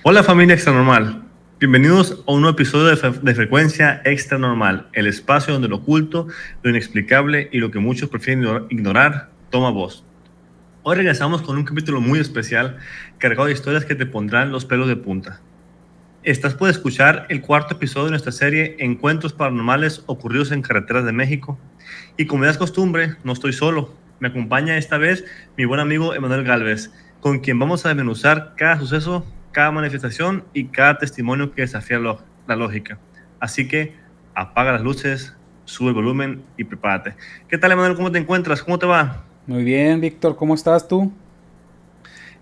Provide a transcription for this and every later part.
Hola familia extranormal, bienvenidos a un nuevo episodio de Frecuencia Extranormal, el espacio donde lo oculto, lo inexplicable y lo que muchos prefieren ignorar toma voz. Hoy regresamos con un capítulo muy especial cargado de historias que te pondrán los pelos de punta. Estás por escuchar el cuarto episodio de nuestra serie Encuentros Paranormales ocurridos en carreteras de México. Y como ya es costumbre, no estoy solo. Me acompaña esta vez mi buen amigo Emanuel Galvez, con quien vamos a desmenuzar cada suceso, cada manifestación y cada testimonio que desafía la lógica. Así que apaga las luces, sube el volumen y prepárate. ¿Qué tal, Emanuel? ¿Cómo te encuentras? ¿Cómo te va? Muy bien, Víctor, ¿cómo estás tú?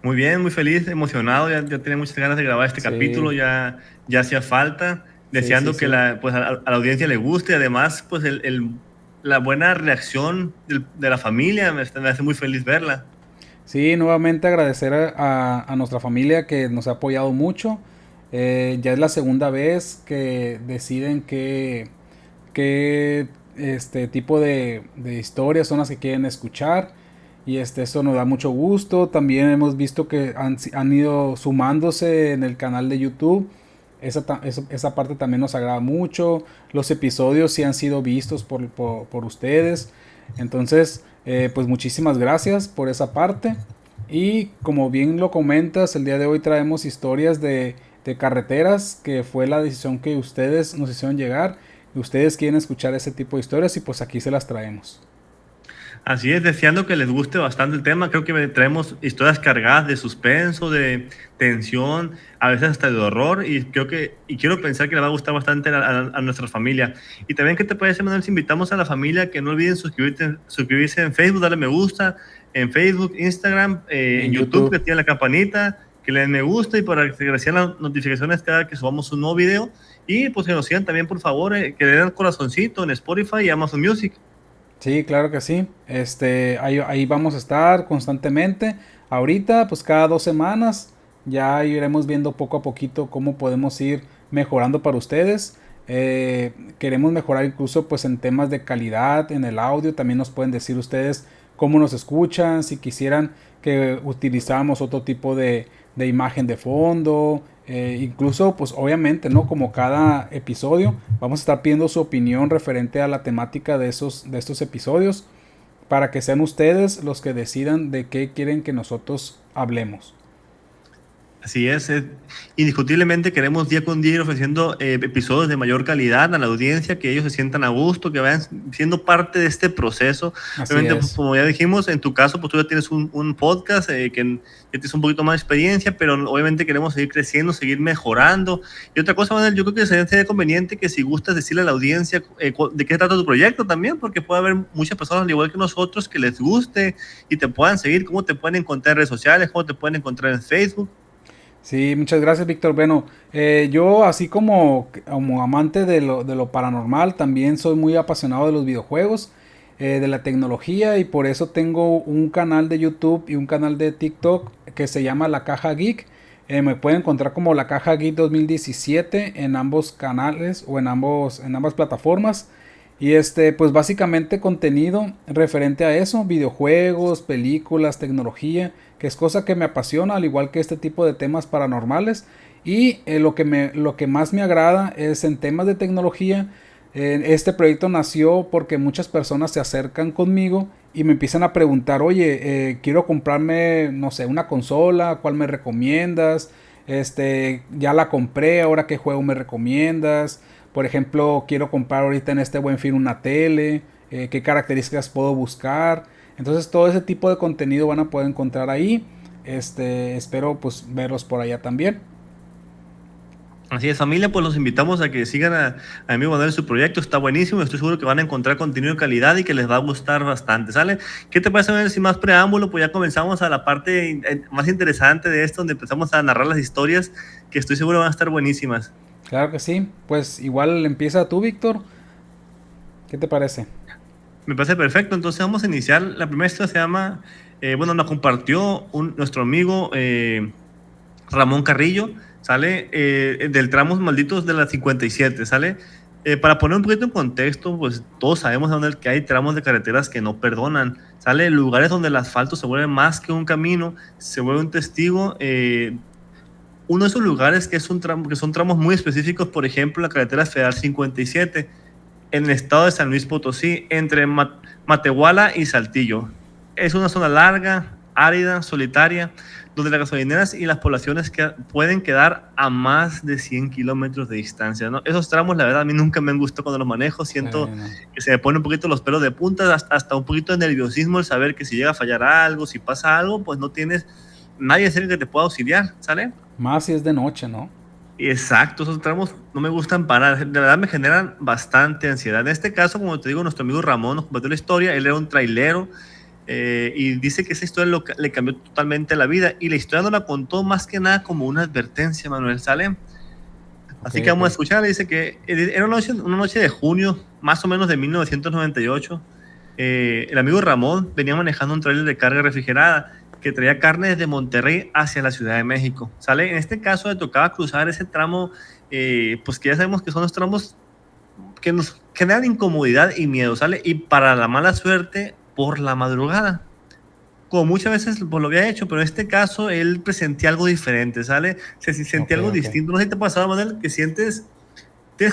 Muy bien, muy feliz, emocionado. Ya tenía muchas ganas de grabar este Sí, capítulo, ya hacía falta, sí, sí, deseando que sí. pues, a la audiencia le guste. Además, pues la buena reacción de la familia me hace muy feliz verla. Sí, nuevamente agradecer a nuestra familia que nos ha apoyado mucho. Ya es la segunda vez que deciden qué tipo de historias son las que quieren escuchar. Y eso nos da mucho gusto. También hemos visto que han ido sumándose en el canal de YouTube. Esa parte también nos agrada mucho. Los episodios sí han sido vistos por ustedes. Entonces, pues muchísimas gracias por esa parte. Y como bien lo comentas, el día de hoy traemos historias de carreteras, que fue la decisión que ustedes nos hicieron llegar. Y ustedes quieren escuchar ese tipo de historias y pues aquí se las traemos. Así es, deseando que les guste bastante el tema. Creo que traemos historias cargadas de suspenso, de tensión, a veces hasta de horror, y quiero pensar que le va a gustar bastante a nuestra familia. Y también, ¿qué te parece, Manuel, si invitamos a la familia que no olviden suscribirse en Facebook, darle me gusta en Facebook, Instagram, en En YouTube, YouTube. que tiene la campanita, que le den me gusta y para que reciban las notificaciones cada que subamos un nuevo video. Y pues que nos sigan también, por favor, que le den corazoncito en Spotify y Amazon Music. Sí, claro que sí. Ahí vamos a estar constantemente. Ahorita, pues cada 2 semanas, ya iremos viendo poco a poquito cómo podemos ir mejorando para ustedes. Queremos mejorar incluso pues en temas de calidad, en el audio. También nos pueden decir ustedes cómo nos escuchan, si quisieran que utilizáramos otro tipo de imagen de fondo. Incluso, pues obviamente, ¿no? Como cada episodio, vamos a estar pidiendo su opinión referente a la temática de estos episodios para que sean ustedes los que decidan de qué quieren que nosotros hablemos. Así es, indiscutiblemente queremos día con día ir ofreciendo episodios de mayor calidad a la audiencia, que ellos se sientan a gusto, que vayan siendo parte de este proceso. Así Obviamente, pues, es. como ya dijimos, en tu caso, pues tú ya tienes un podcast que tienes un poquito más de experiencia, pero obviamente queremos seguir creciendo, seguir mejorando. Y otra cosa, Manuel, yo creo que sería conveniente que si gustas decirle a la audiencia de qué trata tu proyecto también, porque puede haber muchas personas, al igual que nosotros, que les guste y te puedan seguir, cómo te pueden encontrar en redes sociales, cómo te pueden encontrar en Facebook. Sí, muchas gracias, Víctor. Bueno, yo así como amante de lo paranormal, también soy muy apasionado de los videojuegos, de la tecnología y por eso tengo un canal de YouTube y un canal de TikTok que se llama La Caja Geek. Me pueden encontrar como La Caja Geek 2017 en ambos canales o en ambas plataformas. Y pues básicamente contenido referente a eso, videojuegos, películas, tecnología, que es cosa que me apasiona, al igual que este tipo de temas paranormales. Y lo que más me agrada es en temas de tecnología. Este proyecto nació porque muchas personas se acercan conmigo y me empiezan a preguntar, oye, quiero comprarme, no sé, una consola, ¿cuál me recomiendas? Ya la compré, ahora qué juego me recomiendas. Por ejemplo, quiero comprar ahorita en este Buen Fin una tele, qué características puedo buscar. Entonces todo ese tipo de contenido van a poder encontrar ahí. Espero pues verlos por allá también. Así es, familia, pues los invitamos a que sigan a mi amigo Manuel en su proyecto, está buenísimo, estoy seguro que van a encontrar contenido de calidad y que les va a gustar bastante, ¿sale? ¿Qué te parece, Manuel? Sin más preámbulo, pues ya comenzamos a la parte más interesante de esto, donde empezamos a narrar las historias que estoy seguro van a estar buenísimas. Claro que sí. Pues igual empieza tú, Víctor. ¿Qué te parece? Me parece perfecto, entonces vamos a iniciar. La primera historia se llama, bueno, nos compartió nuestro amigo Ramón Carrillo, ¿sale? Del Tramos Malditos de la 57, ¿sale? Para poner un poquito en contexto, pues todos sabemos dónde que hay tramos de carreteras que no perdonan, ¿sale? Lugares donde el asfalto se vuelve más que un camino, se vuelve un testigo, uno de esos lugares que, es un tramo, que son tramos muy específicos, por ejemplo, la carretera Federal 57, en el estado de San Luis Potosí, entre Matehuala y Saltillo. Es una zona larga, árida, solitaria, donde las gasolineras y las poblaciones pueden quedar a más de 100 kilómetros de distancia, ¿no? Esos tramos, la verdad, a mí nunca me han gustado cuando los manejo. Siento no. que se me ponen un poquito los pelos de punta, hasta un poquito de nerviosismo el saber que si llega a fallar algo, si pasa algo, pues no tienes nadie cerca que te pueda auxiliar, ¿sale? Más si es de noche, ¿no? Exacto, esos tramos no me gustan para nada, de verdad me generan bastante ansiedad. En este caso, como te digo, nuestro amigo Ramón nos compartió la historia. Él era un trailero, y dice que esa historia le cambió totalmente la vida, y la historia no la contó más que nada como una advertencia, Manuel, ¿sale? Así que vamos a escuchar. Dice que era una noche de junio, más o menos de 1998. El amigo Ramón venía manejando un trailer de carga refrigerada que traía carne desde Monterrey hacia la Ciudad de México, ¿sale? En este caso le tocaba cruzar ese tramo, pues que ya sabemos que son los tramos que nos generan incomodidad y miedo, ¿sale? Y para la mala suerte, por la madrugada. Como muchas veces pues, lo había hecho, pero en este caso él presentía algo diferente, ¿sale? Se sentía algo distinto. No sé si te ha pasado, Manuel, que tienes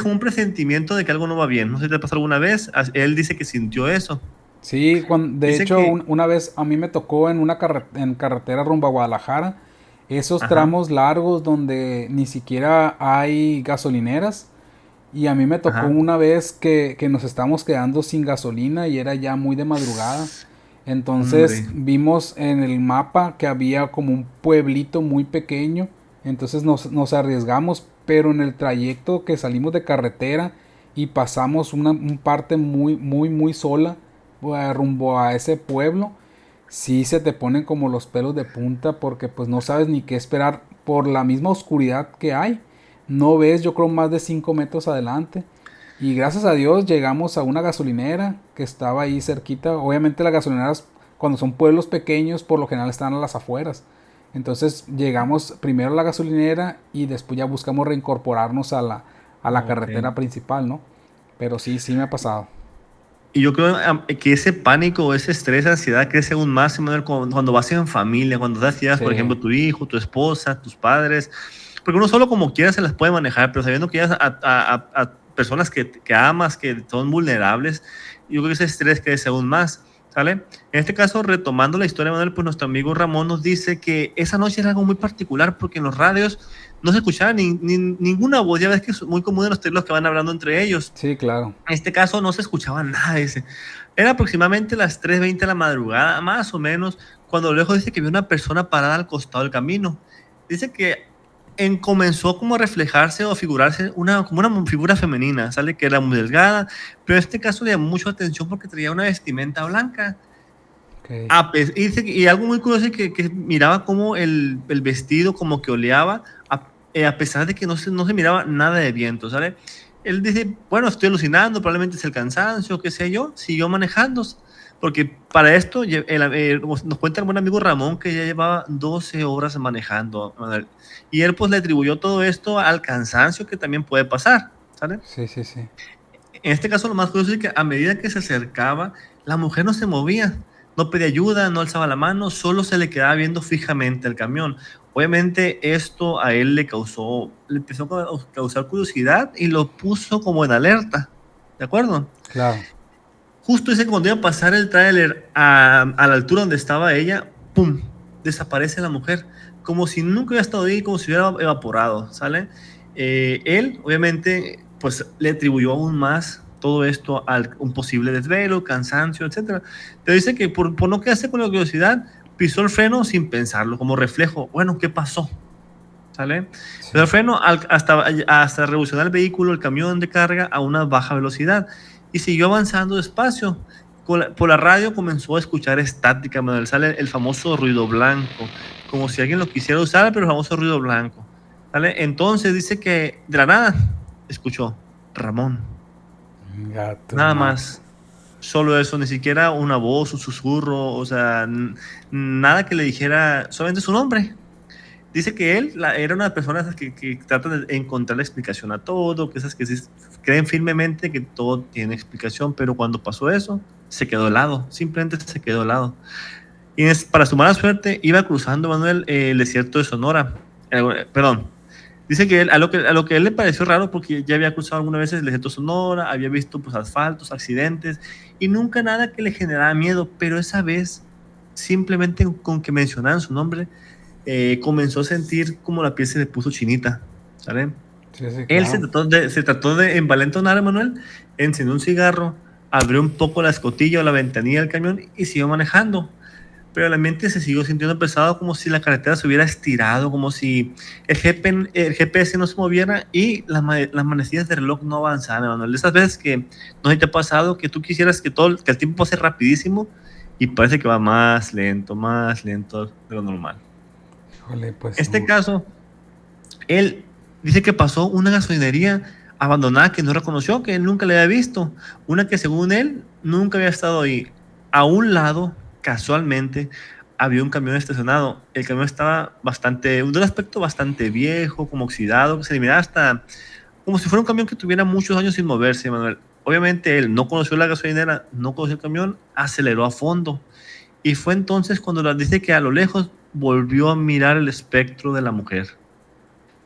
como un presentimiento de que algo no va bien. No sé si te ha pasado alguna vez. Él dice que sintió eso. Sí, de Dice hecho, que, una vez a mí me tocó en una en carretera rumbo a Guadalajara, esos ajá, tramos largos donde ni siquiera hay gasolineras. Y a mí me tocó ajá, una vez que nos estábamos quedando sin gasolina y era ya muy de madrugada. Entonces hombre, vimos en el mapa que había como un pueblito muy pequeño. Entonces nos arriesgamos, pero en el trayecto que salimos de carretera y pasamos una parte muy sola, rumbo a ese pueblo, sí se te ponen como los pelos de punta porque pues no sabes ni qué esperar por la misma oscuridad que hay. No ves, yo creo, más de 5 metros adelante. Y gracias a Dios llegamos a una gasolinera que estaba ahí cerquita. Obviamente las gasolineras cuando son pueblos pequeños por lo general están a las afueras. Entonces llegamos primero a la gasolinera y después ya buscamos reincorporarnos a la ok. carretera principal, ¿no? Pero sí, sí me ha pasado. Y yo creo que ese pánico, ese estrés, ansiedad crece aún más, Manuel, cuando vas en familia, cuando das ideas, por Sí, ejemplo, tu hijo, tu esposa, tus padres, porque uno solo como quiera se las puede manejar, pero sabiendo que ya a personas que amas, que son vulnerables, yo creo que ese estrés crece aún más, ¿sale? En este caso, retomando la historia, Manuel, pues nuestro amigo Ramón nos dice que esa noche era algo muy particular porque en los radios no se escuchaba ninguna voz. Ya ves que es muy común en los teléfonos que van hablando entre ellos. sí, claro. En este caso no se escuchaba nada, dice. Era aproximadamente las 3:20 de la madrugada, más o menos, cuando lejos dice que vio una persona parada al costado del camino. Dice que comenzó como a reflejarse o a figurarse como una figura femenina, sale que era muy delgada, pero en este caso le llamó mucho la atención porque traía una vestimenta blanca. Okay. Y algo muy curioso es que miraba como el vestido como que oleaba, a pesar de que no se miraba nada de viento, ¿sale? Él dice, bueno, estoy alucinando, probablemente es el cansancio, qué sé yo, siguió manejando, porque para esto nos cuenta el buen amigo Ramón que ya llevaba 12 horas manejando, Manuel. Y él pues le atribuyó todo esto al cansancio que también puede pasar, ¿sale? Sí, sí, sí. En este caso, lo más curioso es que a medida que se acercaba, la mujer no se movía, no pedía ayuda, no alzaba la mano, solo se le quedaba viendo fijamente el camión. Obviamente, esto a él le empezó a causar curiosidad y lo puso como en alerta. ¿De acuerdo? Claro. Justo ese cuando iba a pasar el tráiler a la altura donde estaba ella, ¡pum! Desaparece la mujer, como si nunca hubiera estado ahí, como si hubiera evaporado, ¿sale? Él, obviamente, pues le atribuyó aún más todo esto a un posible desvelo, cansancio, etcétera. Pero dice que por no quedarse con la curiosidad, pisó el freno sin pensarlo, como reflejo. Bueno, ¿qué pasó? ¿Sale? Pero el Sí. freno hasta revolucionar el vehículo, el camión de carga a una baja velocidad y siguió avanzando despacio. Por la radio comenzó a escuchar estática, Manuel, sale el famoso ruido blanco, como si alguien lo quisiera usar, pero el famoso ruido blanco. ¿Sale? Entonces dice que de la nada escuchó Ramón, Gato nada madre. más. Solo eso, ni siquiera una voz, un susurro, o sea, nada que le dijera, solamente su nombre. Dice que él era una persona que trata de encontrar la explicación a todo, que esas que sí creen firmemente que todo tiene explicación, pero cuando pasó eso, se quedó helado, simplemente se quedó helado. Y para su mala suerte, iba cruzando Manuel el desierto de Sonora. perdón. Dice que, a lo que él le pareció raro porque ya había cruzado algunas veces el desierto Sonora, había visto pues asfaltos, accidentes y nunca nada que le generara miedo, pero esa vez simplemente con que mencionaran su nombre comenzó a sentir como la piel se le puso chinita, ¿sale? Sí, sí, Él claro. se trató de envalentonar, Manuel, encendió un cigarro, abrió un poco la escotilla o la ventanilla del camión y siguió manejando. Pero la mente se siguió sintiendo pesado, como si la carretera se hubiera estirado, como si el GPS no se moviera y las manecillas de reloj no avanzaran, Manuel. De esas veces que no sé si te ha pasado que tú quisieras que el tiempo pase rapidísimo y parece que va más lento de lo normal. Híjole, pues. En este caso, él dice que pasó una gasolinería abandonada que no reconoció, que él nunca le había visto. Una que según él nunca había estado ahí. A un lado, casualmente, había un camión estacionado. El camión estaba de un aspecto bastante viejo, como oxidado, que se le miraba hasta como si fuera un camión que tuviera muchos años sin moverse, Manuel. Obviamente él no conoció la gasolinera, no conoció el camión, aceleró a fondo. Y fue entonces cuando les dice que a lo lejos volvió a mirar el espectro de la mujer.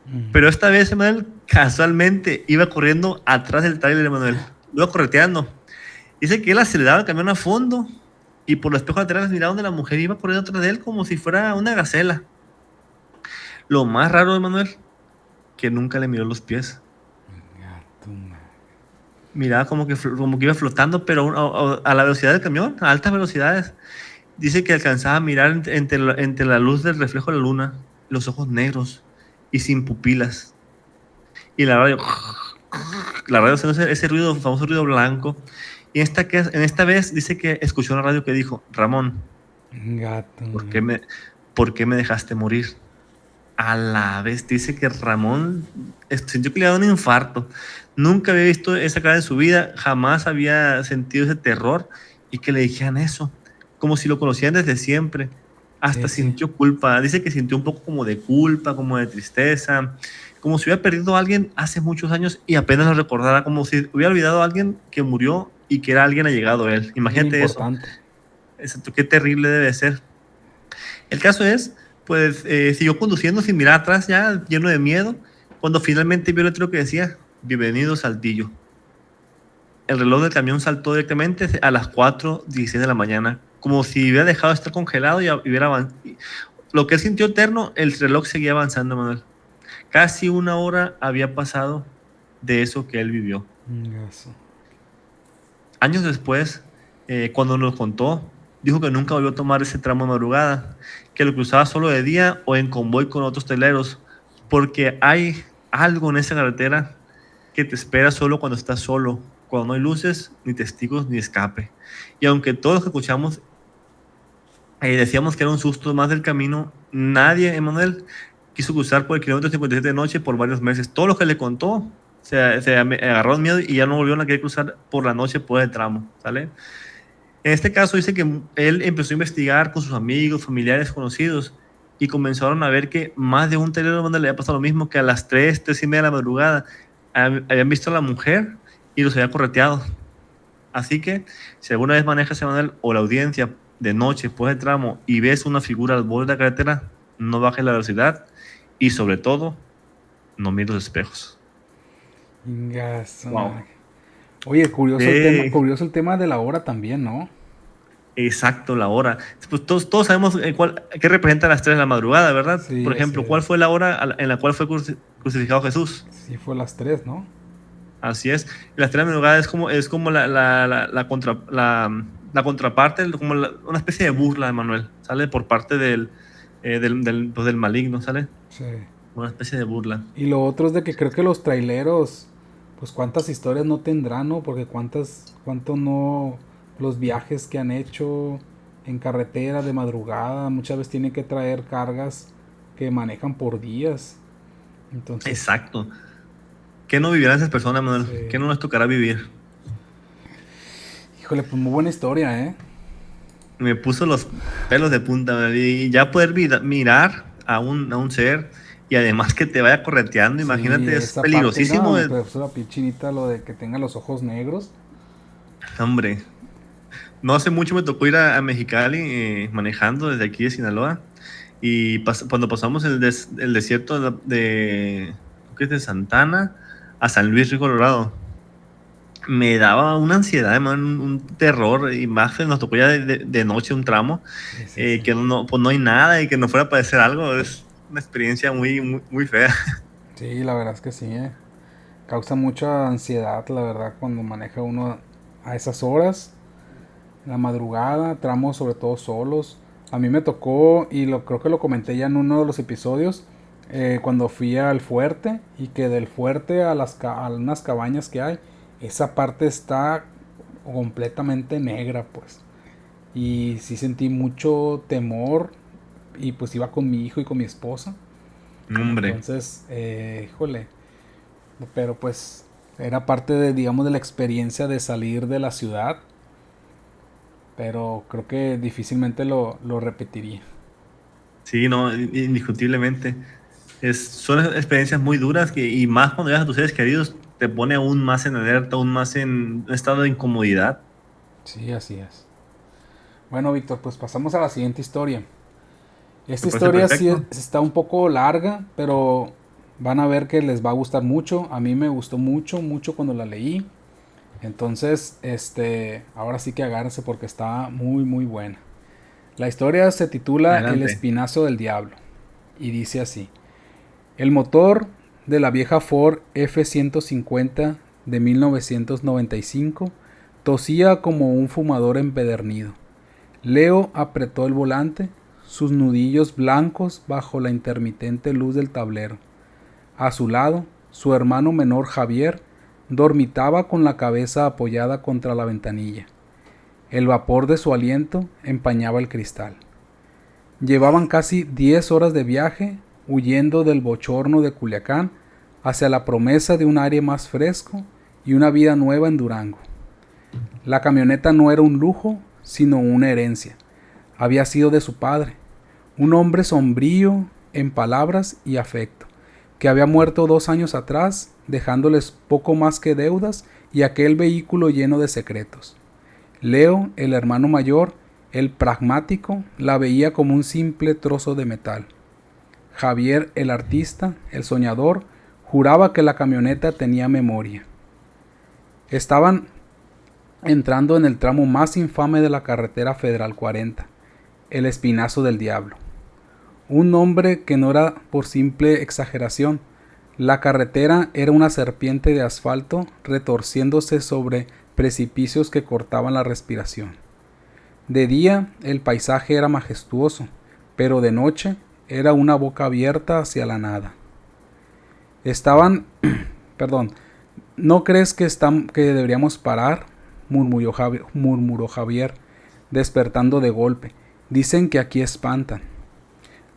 Mm. Pero esta vez, Emanuel, casualmente iba corriendo atrás del tráiler, Emanuel. Lo iba correteando. Dice que él aceleraba el camión a fondo y por los espejos laterales miraba donde la mujer iba corriendo atrás de él como si fuera una gacela. Lo más raro, Emanuel, que nunca le miró los pies. Gato, Miraba como que iba flotando, pero a la velocidad del camión, a altas velocidades. Dice que alcanzaba a mirar entre la luz del reflejo de la luna, los ojos negros y sin pupilas. Y la radio haciendo ese ruido, famoso ruido blanco. Y en esta vez dice que escuchó en la radio que dijo: Ramón, gato. ¿por qué me, ¿por qué me dejaste morir? A la vez dice que Ramón sintió que le daba un infarto. Nunca había visto esa cara en su vida, jamás había sentido ese terror y que le dijeran eso, como si lo conocían desde siempre. Sí, Hasta sí. sintió culpa, dice que sintió un poco como de culpa, como de tristeza, como si hubiera perdido a alguien hace muchos años y apenas lo recordara, como si hubiera olvidado a alguien que murió y que era alguien allegado a él. Alguien Imagínate eso. importante. Exacto, qué terrible debe ser. El caso es, pues, siguió conduciendo sin mirar atrás, ya lleno de miedo, cuando finalmente vio el letrero que decía: Bienvenido Saltillo. El reloj del camión saltó directamente a las 4:16 de la mañana, como si hubiera dejado de estar congelado y hubiera avanzado. Lo que él sintió eterno, el reloj seguía avanzando, Manuel. Casi una hora había pasado de eso que él vivió. Gaso. Años después, cuando nos contó, dijo que nunca volvió a tomar ese tramo de madrugada, que lo cruzaba solo de día o en convoy con otros teleros, porque hay algo en esa carretera que te espera solo cuando estás solo, cuando no hay luces, ni testigos, ni escape. Y aunque todos los que escuchamos decíamos que era un susto más del camino, nadie, Emanuel, quiso cruzar por el kilómetro 57 de noche por varios meses. Todo lo que le contó se agarró miedo y ya no volvieron a querer cruzar por la noche por el tramo, ¿sale? En este caso dice que él empezó a investigar con sus amigos, familiares, conocidos y comenzaron a ver que más de un telero le había pasado lo mismo, que a las 3:30 de la madrugada habían visto a la mujer y los había correteado. Así que si alguna vez manejas, Emanuel, o la audiencia de noche por el tramo y ves una figura al borde de la carretera, no bajes la velocidad y sobre todo, no mires los espejos. Gaso. Wow. Oye, Eh, curioso el tema de la hora también, ¿no? exacto, la hora. Pues todos sabemos qué representa las 3 de la madrugada, ¿verdad? Sí, Por así ejemplo, ¿cuál es. fue la hora en la cual fue crucificado Jesús? Sí, fue las 3, ¿no? Así es. Y las 3 de la madrugada es como la contraparte, como una especie de burla, Manuel. Sale por parte pues, del maligno, ¿sale? Sí. Una especie de burla. Y lo otro es de que creo que los traileros, pues cuántas historias no tendrán, ¿no? Porque cuánto no, los viajes que han hecho en carretera de madrugada, muchas veces tienen que traer cargas que manejan por días. Entonces, Exacto. ¿Qué no vivirán esas personas, Manuel? ¿Qué sí. no les tocará vivir? Híjole, pues muy buena historia, ¿eh? Me puso los pelos de punta, Manuel, y ya poder mirar a un ser y además que te vaya correteando, Sí, imagínate, es esa parte, no, peligrosísimo. me puso la pichinita lo de que tenga los ojos negros. Hombre, no hace mucho me tocó ir a Mexicali manejando desde aquí de Sinaloa. Y cuando pasamos el desierto creo que es de Santana a San Luis Río Colorado, me daba una ansiedad, man, un terror, y más que nos tocó ya de noche un tramo, Sí, sí, sí. que no, pues no hay nada y que no fuera a padecer algo, es una experiencia muy fea. Sí, la verdad es que sí, causa mucha ansiedad, la verdad, cuando maneja uno a esas horas, en la madrugada, tramos sobre todo solos. A mí me tocó, y creo que lo comenté ya en uno de los episodios, cuando fui al fuerte, y que del fuerte a unas cabañas que hay, esa parte está completamente negra, pues. Y sí sentí mucho temor, y pues iba con mi hijo y con mi esposa. Hombre, Entonces, híjole, pero pues era parte de, digamos, de la experiencia de salir de la ciudad, pero creo que difícilmente lo repetiría. sí, no, indiscutiblemente. Son experiencias muy duras y más cuando llegas a tus seres queridos, te pone aún más en alerta, aún más en un estado de incomodidad. Sí, así es. Bueno, Víctor, pues pasamos a la siguiente historia. Esta Me parece historia sí perfecto. está un poco larga, pero van a ver que les va a gustar mucho. A mí me gustó mucho, mucho cuando la leí. Entonces, ahora sí que agárrense porque está muy, muy buena. La historia se titula El Adelante. espinazo del diablo y dice así. El motor de la vieja Ford F-150 de 1995 tosía como un fumador empedernido. Leo apretó el volante, sus nudillos blancos bajo la intermitente luz del tablero. A su lado, su hermano menor Javier dormitaba con la cabeza apoyada contra la ventanilla. El vapor de su aliento empañaba el cristal. Llevaban casi 10 horas de viaje, huyendo del bochorno de Culiacán hacia la promesa de un aire más fresco y una vida nueva en Durango. La camioneta no era un lujo, sino una herencia. Había sido de su padre, un hombre sombrío en palabras y afecto, que había muerto 2 años atrás, dejándoles poco más que deudas y aquel vehículo lleno de secretos. Leo, el hermano mayor, el pragmático, la veía como un simple trozo de metal. Javier, el artista, el soñador, juraba que la camioneta tenía memoria. Estaban entrando en el tramo más infame de la carretera Federal 40, el Espinazo del Diablo. Un nombre que no era por simple exageración. La carretera era una serpiente de asfalto retorciéndose sobre precipicios que cortaban la respiración. De día el paisaje era majestuoso, pero de noche era una boca abierta hacia la nada. Estaban, perdón, ¿no crees que deberíamos parar? Murmuró Javier, despertando de golpe. Dicen que aquí espantan.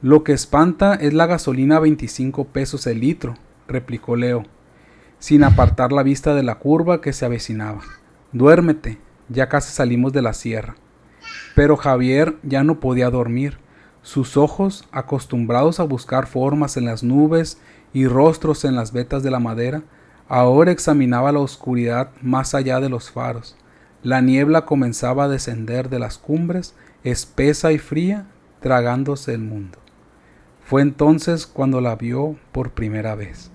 Lo que espanta es la gasolina a 25 pesos el litro, replicó Leo, sin apartar la vista de la curva que se avecinaba. Duérmete, ya casi salimos de la sierra. Pero Javier ya no podía dormir. Sus ojos, acostumbrados a buscar formas en las nubes y rostros en las vetas de la madera, ahora examinaba la oscuridad más allá de los faros. La niebla comenzaba a descender de las cumbres, espesa y fría, tragándose el mundo. Fue entonces cuando la vio por primera vez.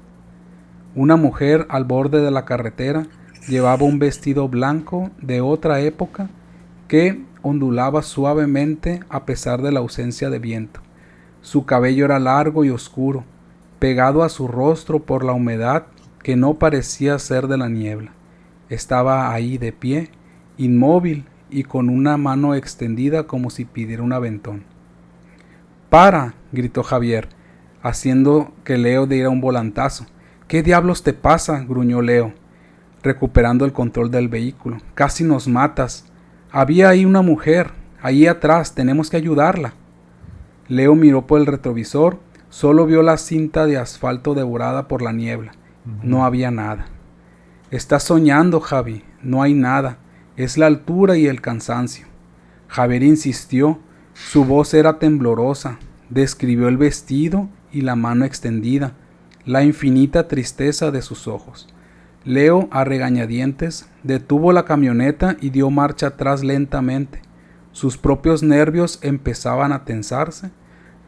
Una mujer al borde de la carretera llevaba un vestido blanco de otra época que ondulaba suavemente a pesar de la ausencia de viento. Su cabello era largo y oscuro, pegado a su rostro por la humedad que no parecía ser de la niebla. Estaba ahí de pie, inmóvil y con una mano extendida como si pidiera un aventón. ¡Para!, gritó Javier, haciendo que Leo diera un volantazo. ¿Qué diablos te pasa?, gruñó Leo, recuperando el control del vehículo. Casi nos matas. Había ahí una mujer, ahí atrás, tenemos que ayudarla. Leo miró por el retrovisor, solo vio la cinta de asfalto devorada por la niebla. No había nada. Estás soñando, Javi, no hay nada. Es la altura y el cansancio. Javier insistió, su voz era temblorosa, describió el vestido y la mano extendida, la infinita tristeza de sus ojos. Leo, a regañadientes, detuvo la camioneta y dio marcha atrás lentamente. Sus propios nervios empezaban a tensarse.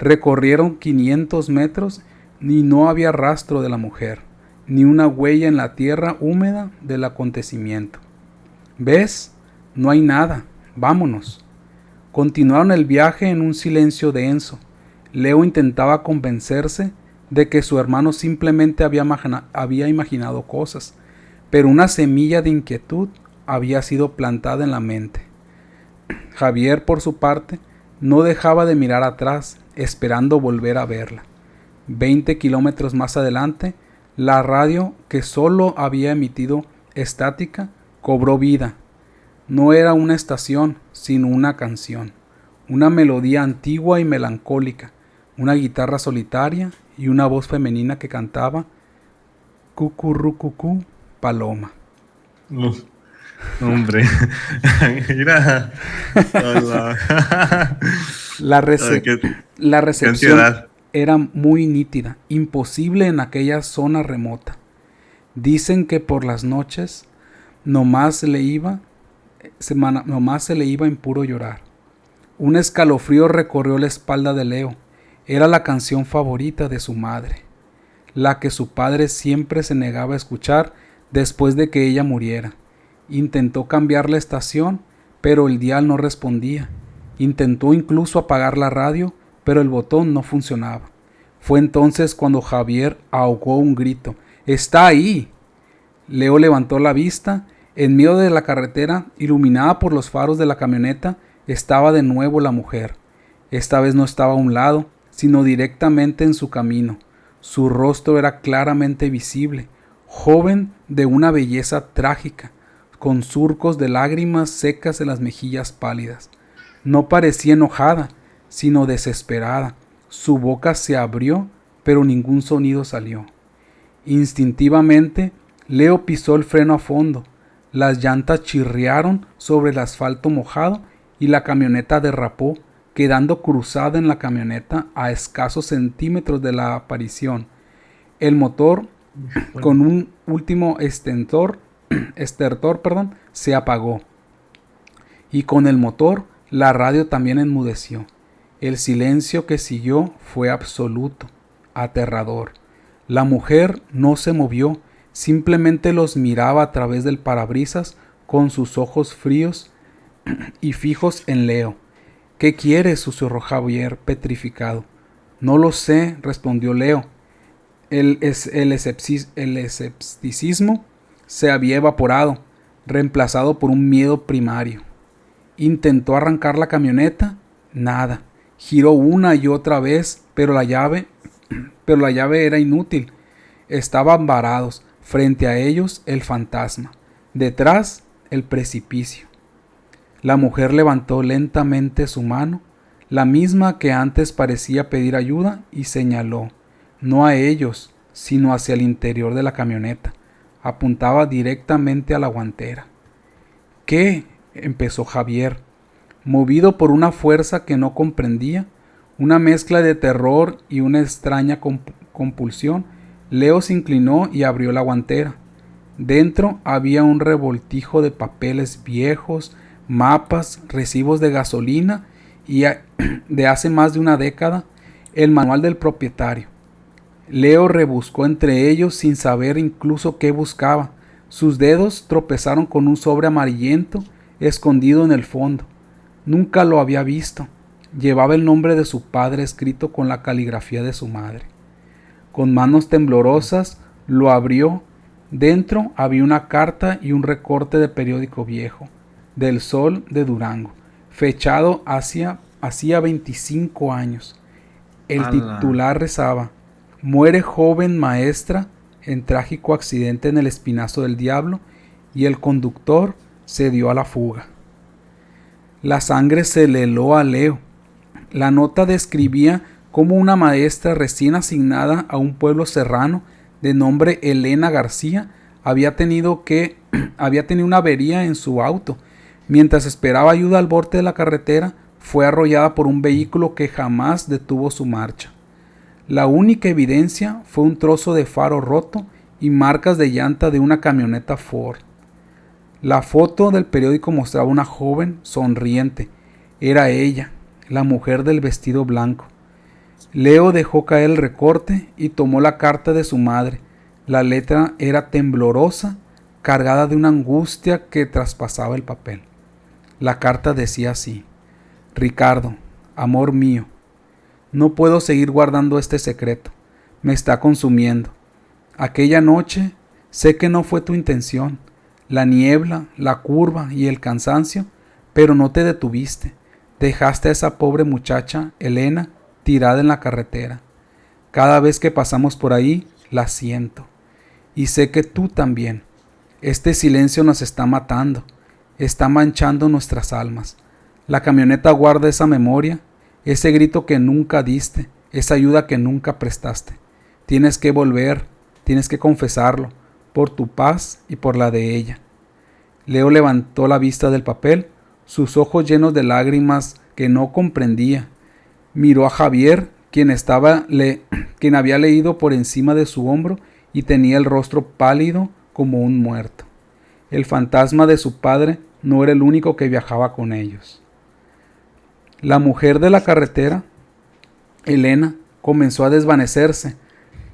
Recorrieron 500 metros y no había rastro de la mujer, ni una huella en la tierra húmeda del acontecimiento. ¿Ves? No hay nada. Vámonos. Continuaron el viaje en un silencio denso. Leo intentaba convencerse de que su hermano simplemente había imaginado cosas, pero una semilla de inquietud había sido plantada en la mente. Javier, por su parte, no dejaba de mirar atrás, esperando volver a verla. 20 kilómetros más adelante, la radio, que solo había emitido estática, cobró vida. No era una estación, sino una canción, una melodía antigua y melancólica, una guitarra solitaria y una voz femenina que cantaba Cucurrucucú, paloma. Hombre, mira. La recepción era muy nítida, imposible en aquella zona remota. Dicen que por las noches nomás se le iba en puro llorar. Un escalofrío recorrió la espalda de Leo. Era la canción favorita de su madre, la que su padre siempre se negaba a escuchar después de que ella muriera. Intentó cambiar la estación, pero el dial no respondía. Intentó incluso apagar la radio, pero el botón no funcionaba. Fue entonces cuando Javier ahogó un grito. ¡Está ahí! Leo levantó la vista. En medio de la carretera, iluminada por los faros de la camioneta, estaba de nuevo la mujer. Esta vez no estaba a un lado, sino directamente en su camino. Su rostro era claramente visible, joven de una belleza trágica, con surcos de lágrimas secas en las mejillas pálidas. No parecía enojada, sino desesperada. Su boca se abrió, pero ningún sonido salió. Instintivamente, Leo pisó el freno a fondo. Las llantas chirriaron sobre el asfalto mojado y la camioneta derrapó, quedando cruzada en la camioneta a escasos centímetros de la aparición. El motor, con un último estertor, se apagó. Y con el motor, la radio también enmudeció. El silencio que siguió fue absoluto, aterrador. La mujer no se movió, simplemente los miraba a través del parabrisas con sus ojos fríos y fijos en Leo. ¿Qué quieres?, susurró Javier, petrificado. No lo sé, respondió Leo. El escepticismo se había evaporado, reemplazado por un miedo primario. Intentó arrancar la camioneta, nada. Giró una y otra vez, pero la llave era inútil. Estaban varados, frente a ellos el fantasma, detrás el precipicio. La mujer levantó lentamente su mano, la misma que antes parecía pedir ayuda, y señaló, no a ellos, sino hacia el interior de la camioneta. Apuntaba directamente a la guantera. ¿Qué?, empezó Javier, movido por una fuerza que no comprendía, una mezcla de terror y una extraña compulsión. Leo se inclinó y abrió la guantera. Dentro había un revoltijo de papeles viejos, mapas, recibos de gasolina y de hace más de una década, el manual del propietario. Leo rebuscó entre ellos sin saber incluso qué buscaba. Sus dedos tropezaron con un sobre amarillento escondido en el fondo. Nunca lo había visto. Llevaba el nombre de su padre escrito con la caligrafía de su madre. Con manos temblorosas lo abrió. Dentro había una carta y un recorte de periódico viejo, del Sol de Durango, fechado hacía 25 años. El titular rezaba: muere joven maestra en trágico accidente en el Espinazo del Diablo, y el conductor se dio a la fuga. La sangre se le heló a Leo. La nota describía cómo una maestra recién asignada a un pueblo serrano de nombre Elena García había tenido una avería en su auto. Mientras esperaba ayuda al borde de la carretera, fue arrollada por un vehículo que jamás detuvo su marcha. La única evidencia fue un trozo de faro roto y marcas de llanta de una camioneta Ford. La foto del periódico mostraba una joven sonriente. Era ella, la mujer del vestido blanco. Leo dejó caer el recorte y tomó la carta de su madre. La letra era temblorosa, cargada de una angustia que traspasaba el papel. La carta decía así: Ricardo, amor mío, no puedo seguir guardando este secreto. Me está consumiendo. Aquella noche sé que no fue tu intención, la niebla, la curva y el cansancio, pero no te detuviste. Dejaste a esa pobre muchacha, Elena, tirada en la carretera. Cada vez que pasamos por ahí, la siento. Y sé que tú también. Este silencio nos está matando, está manchando nuestras almas. La camioneta guarda esa memoria, ese grito que nunca diste, esa ayuda que nunca prestaste. Tienes que volver, tienes que confesarlo, por tu paz y por la de ella. Leo levantó la vista del papel, sus ojos llenos de lágrimas que no comprendía. Miró a Javier, quien había leído por encima de su hombro y tenía el rostro pálido como un muerto. El fantasma de su padre no era el único que viajaba con ellos. La mujer de la carretera, Elena, comenzó a desvanecerse,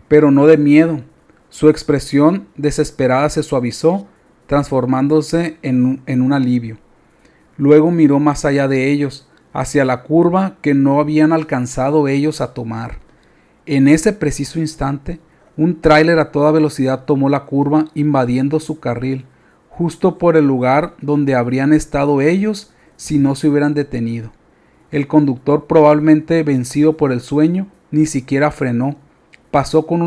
pero no de miedo. Su expresión desesperada se suavizó, transformándose en un alivio. Luego miró más allá de ellos, hacia la curva que no habían alcanzado ellos a tomar. En ese preciso instante, un tráiler a toda velocidad tomó la curva invadiendo su carril, justo por el lugar donde habrían estado ellos si no se hubieran detenido. El conductor, probablemente vencido por el sueño, ni siquiera frenó. Pasó con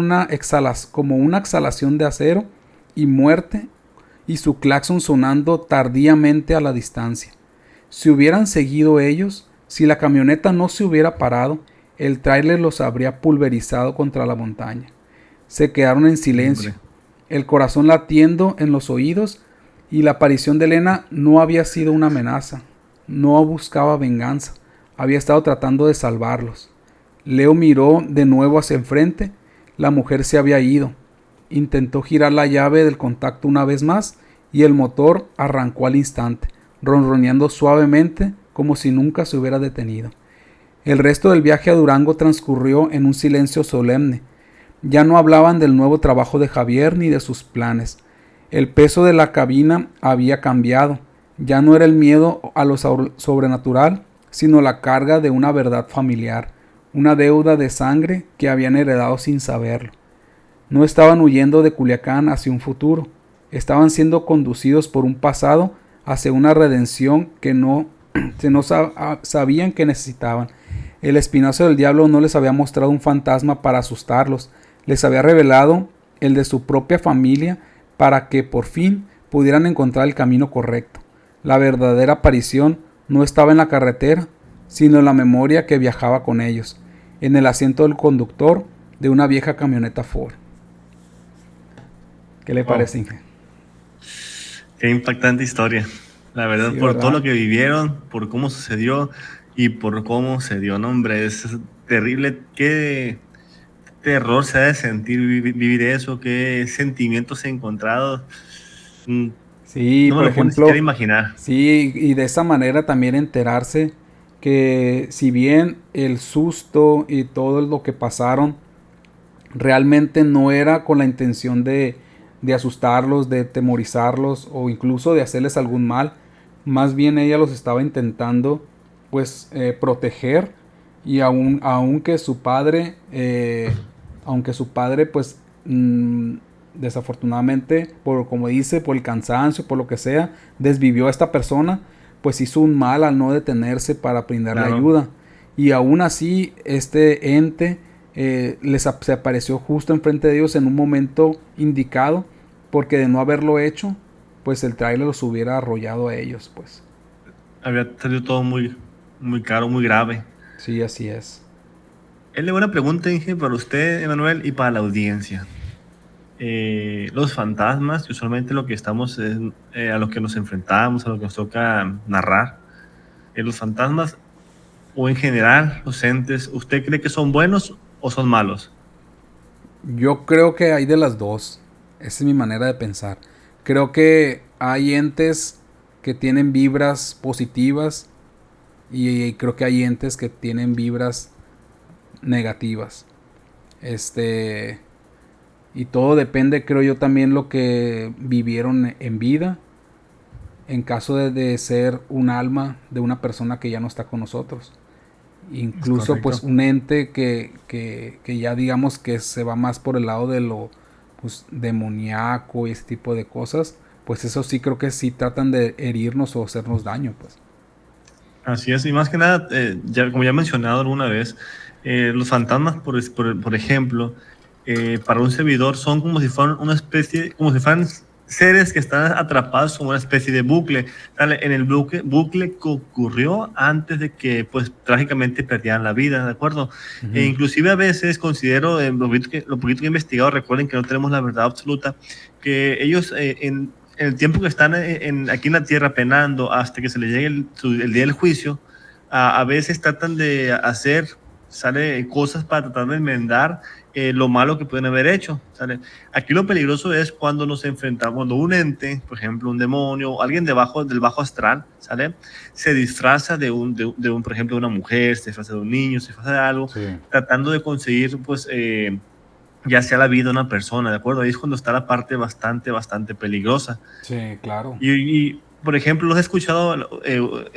como una exhalación de acero y muerte, y su claxon sonando tardíamente a la distancia. Si hubieran seguido ellos, si la camioneta no se hubiera parado, el tráiler los habría pulverizado contra la montaña. Se quedaron en silencio, el corazón latiendo en los oídos, y la aparición de Elena no había sido una amenaza, no buscaba venganza, había estado tratando de salvarlos. Leo miró de nuevo hacia enfrente, la mujer se había ido. Intentó girar la llave del contacto una vez más y el motor arrancó al instante, ronroneando suavemente como si nunca se hubiera detenido. El resto del viaje a Durango transcurrió en un silencio solemne. Ya no hablaban del nuevo trabajo de Javier ni de sus planes. El peso de la cabina había cambiado. Ya no era el miedo a lo sobrenatural, sino la carga de una verdad familiar, una deuda de sangre que habían heredado sin saberlo. No estaban huyendo de Culiacán hacia un futuro, estaban siendo conducidos por un pasado hacia una redención que no sabían que necesitaban. El espinazo del diablo no les había mostrado un fantasma para asustarlos, les había revelado el de su propia familia para que por fin pudieran encontrar el camino correcto. La verdadera aparición no estaba en la carretera, sino en la memoria que viajaba con ellos, en el asiento del conductor de una vieja camioneta Ford. ¿Qué le parece, Inge? Qué impactante historia. La verdad, Sí, por ¿verdad? todo lo que vivieron, por cómo sucedió y por cómo se dio. No, hombre, es terrible. Qué terror se ha de sentir vivir eso, qué sentimientos encontrados. Mm, Sí, No me por lo puedo ni siquiera ejemplo, imaginar. sí, y de esa manera también enterarse que si bien el susto y todo lo que pasaron realmente no era con la intención de asustarlos, de temorizarlos o incluso de hacerles algún mal, más bien ella los estaba intentando pues proteger y aunque su padre pues desafortunadamente por como dice por el cansancio por lo que sea desvivió a esta persona, pues hizo un mal al no detenerse para brindarle Claro. ayuda, y aún así este ente se apareció justo enfrente de ellos en un momento indicado, porque de no haberlo hecho pues el tráiler los hubiera arrollado a ellos. Pues Había salido todo muy, muy caro, muy grave. sí, así es. Es una buena pregunta, Inge, para usted, Emanuel, y para la audiencia. Los fantasmas, que usualmente lo que estamos a lo que nos enfrentamos, a lo que nos toca narrar, los fantasmas o en general los entes, ¿usted cree que son buenos o son malos? Yo creo que hay de las dos. Esa es mi manera de pensar. Creo que hay entes que tienen vibras positivas y creo que hay entes que tienen vibras negativas. Y todo depende, creo yo, también lo que vivieron en vida. En caso de ser un alma de una persona que ya no está con nosotros. Es Incluso pues correcto. un ente que ya digamos que se va más por el lado de lo pues, demoníaco y ese tipo de cosas, pues eso sí creo que sí tratan de herirnos o hacernos daño, pues. Así es, y más que nada, como ya he mencionado alguna vez, los fantasmas, por ejemplo, para un servidor son como si fueran una especie, como si fueran seres que están atrapados en una especie de bucle. ¿Sale? En el bucle que ocurrió antes de que, pues, trágicamente perdieran la vida, ¿de acuerdo? E Ujú. inclusive a veces considero, lo poquito que he investigado, recuerden que no tenemos la verdad absoluta, que ellos en el tiempo que están aquí en la tierra penando hasta que se les llegue el día del juicio, a veces tratan de hacer, sale, cosas para tratar de enmendar lo malo que pueden haber hecho, ¿sale? Aquí lo peligroso es cuando nos enfrentamos, cuando un ente, por ejemplo, un demonio, alguien del bajo astral, ¿sale? Se disfraza por ejemplo, de una mujer, se disfraza de un niño, se disfraza de algo, Sí, tratando de conseguir, pues, ya sea la vida de una persona, ¿de acuerdo? Ahí es cuando está la parte bastante, bastante peligrosa. sí, claro. Por ejemplo, los he escuchado,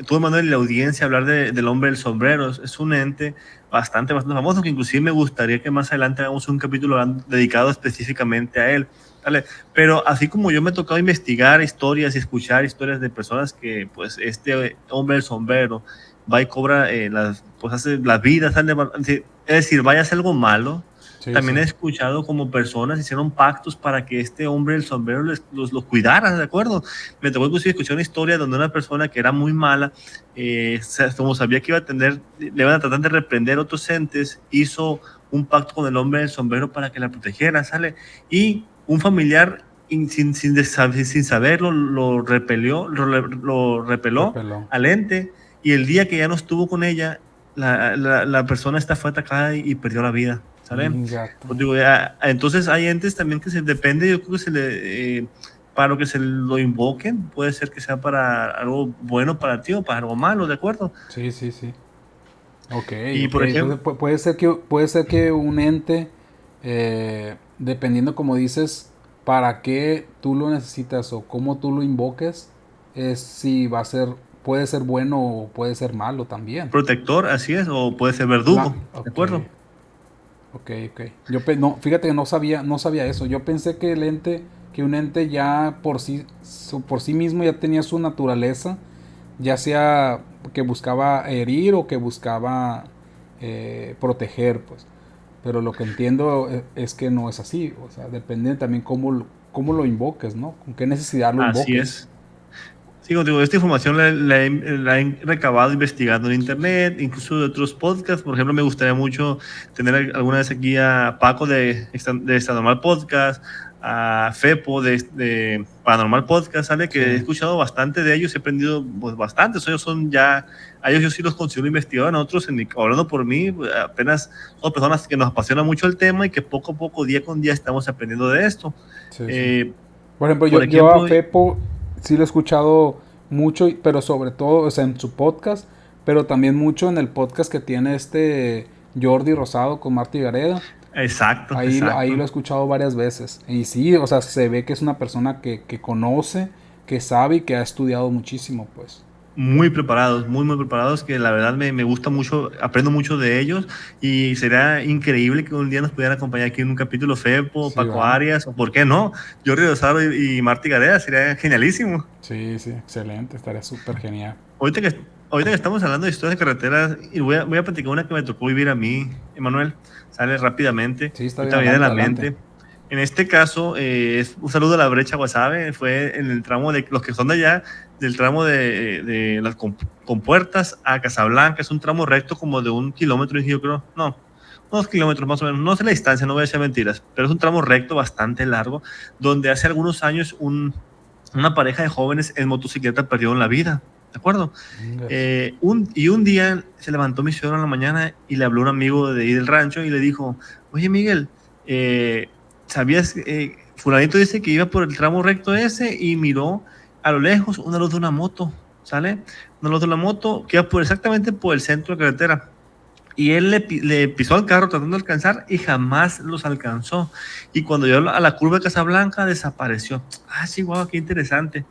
tú, Manuel, en la audiencia hablar del hombre del sombrero. Es un ente bastante, bastante famoso, que inclusive me gustaría que más adelante hagamos un capítulo dedicado específicamente a él. ¿Vale? Pero así como yo me he tocado investigar historias y escuchar historias de personas que, pues, este hombre del sombrero va y cobra, pues hace la vida, ¿sale? Es decir, vaya a hacer algo malo. Sí, También sí. he escuchado como personas hicieron pactos para que este hombre del sombrero los cuidara, ¿de acuerdo? Me tocó inclusive escuchar una historia donde una persona que era muy mala, como sabía que iba a le iban a tratar de reprender otros entes, hizo un pacto con el hombre del sombrero para que la protegiera, ¿sale? Y un familiar, sin saberlo, lo repeló Repeló. al ente, y el día que ya no estuvo con ella, la persona esta fue atacada y perdió la vida, ¿sale? Gato. Pues digo, entonces hay entes también que depende, yo creo que para lo que se lo invoquen, puede ser que sea para algo bueno para ti o para algo malo, ¿de acuerdo? Sí, sí, sí. Ok, Y ok. por Entonces ejemplo, puede ser que un ente, dependiendo como dices, para qué tú lo necesitas o cómo tú lo invoques, es si va a ser, puede ser bueno o puede ser malo también. protector, así es, o puede ser verdugo, ¿de Ok, acuerdo? ok, ok. No, fíjate que no sabía eso. Yo pensé que que un ente ya por sí mismo ya tenía su naturaleza, ya sea que buscaba herir o que buscaba proteger, pues. Pero lo que entiendo es que no es así. O sea, depende también cómo lo invoques, ¿no? Con qué necesidad lo Así invoques. es. Sí, como digo, esta información la he recabado investigando en internet, incluso de otros podcasts. Por ejemplo, me gustaría mucho tener alguna vez aquí a Paco de Extranormal Podcast, a Fepo de Paranormal Podcast, ¿sale? Sí, Que he escuchado bastante de ellos, he aprendido, pues, bastante. Ellos son ya, a ellos yo sí los considero investigadores, nosotros, hablando por mí, pues, apenas son personas que nos apasiona mucho el tema y que poco a poco, día con día, estamos aprendiendo de esto. sí, sí. Eh, Por ejemplo, por yo a ejemplo, Fepo sí lo he escuchado mucho, pero sobre todo, o sea, en su podcast, pero también mucho en el podcast que tiene este Jordi Rosado con Marty Gareda. exacto, Ahí lo he exacto. escuchado varias veces. Y sí, o sea, se ve que es una persona que conoce, que sabe y que ha estudiado muchísimo, pues. Muy preparados, muy, muy preparados, que la verdad me gusta mucho, aprendo mucho de ellos, y sería increíble que un día nos pudieran acompañar aquí en un capítulo Fepo, Sí, Paco va. Arias, o por qué no, Jordi Rosado y Marty Gadea, sería genialísimo. Sí, sí, excelente, estaría súper genial. Ahorita que, ahorita que estamos hablando de historias de carreteras, y voy a platicar una que me tocó vivir a mí, Emanuel, sale rápidamente, Sí, está bien, ahorita me viene a adelante, la adelante. mente. En este caso, un saludo a la brecha Guasave, fue en el tramo de los que son de allá, del tramo de las compuertas a Casablanca. Es un tramo recto como de 1 kilómetro, yo creo, no, unos kilómetros más o menos, no sé la distancia, no voy a decir mentiras, pero es un tramo recto bastante largo, donde hace algunos años una pareja de jóvenes en motocicleta perdieron la vida, ¿de acuerdo? Ingas. Un día se levantó mi suegro en la mañana y le habló un amigo de ahí del rancho y le dijo: oye, Miguel, ¿sabías? Fulanito dice que iba por el tramo recto ese y miró a lo lejos una luz de una moto, ¿sale? Una luz de una moto que iba exactamente por el centro de la carretera. Y él le pisó al carro tratando de alcanzar y jamás los alcanzó. Y cuando llegó a la curva de Casablanca, desapareció. Ah, sí, guau, qué interesante.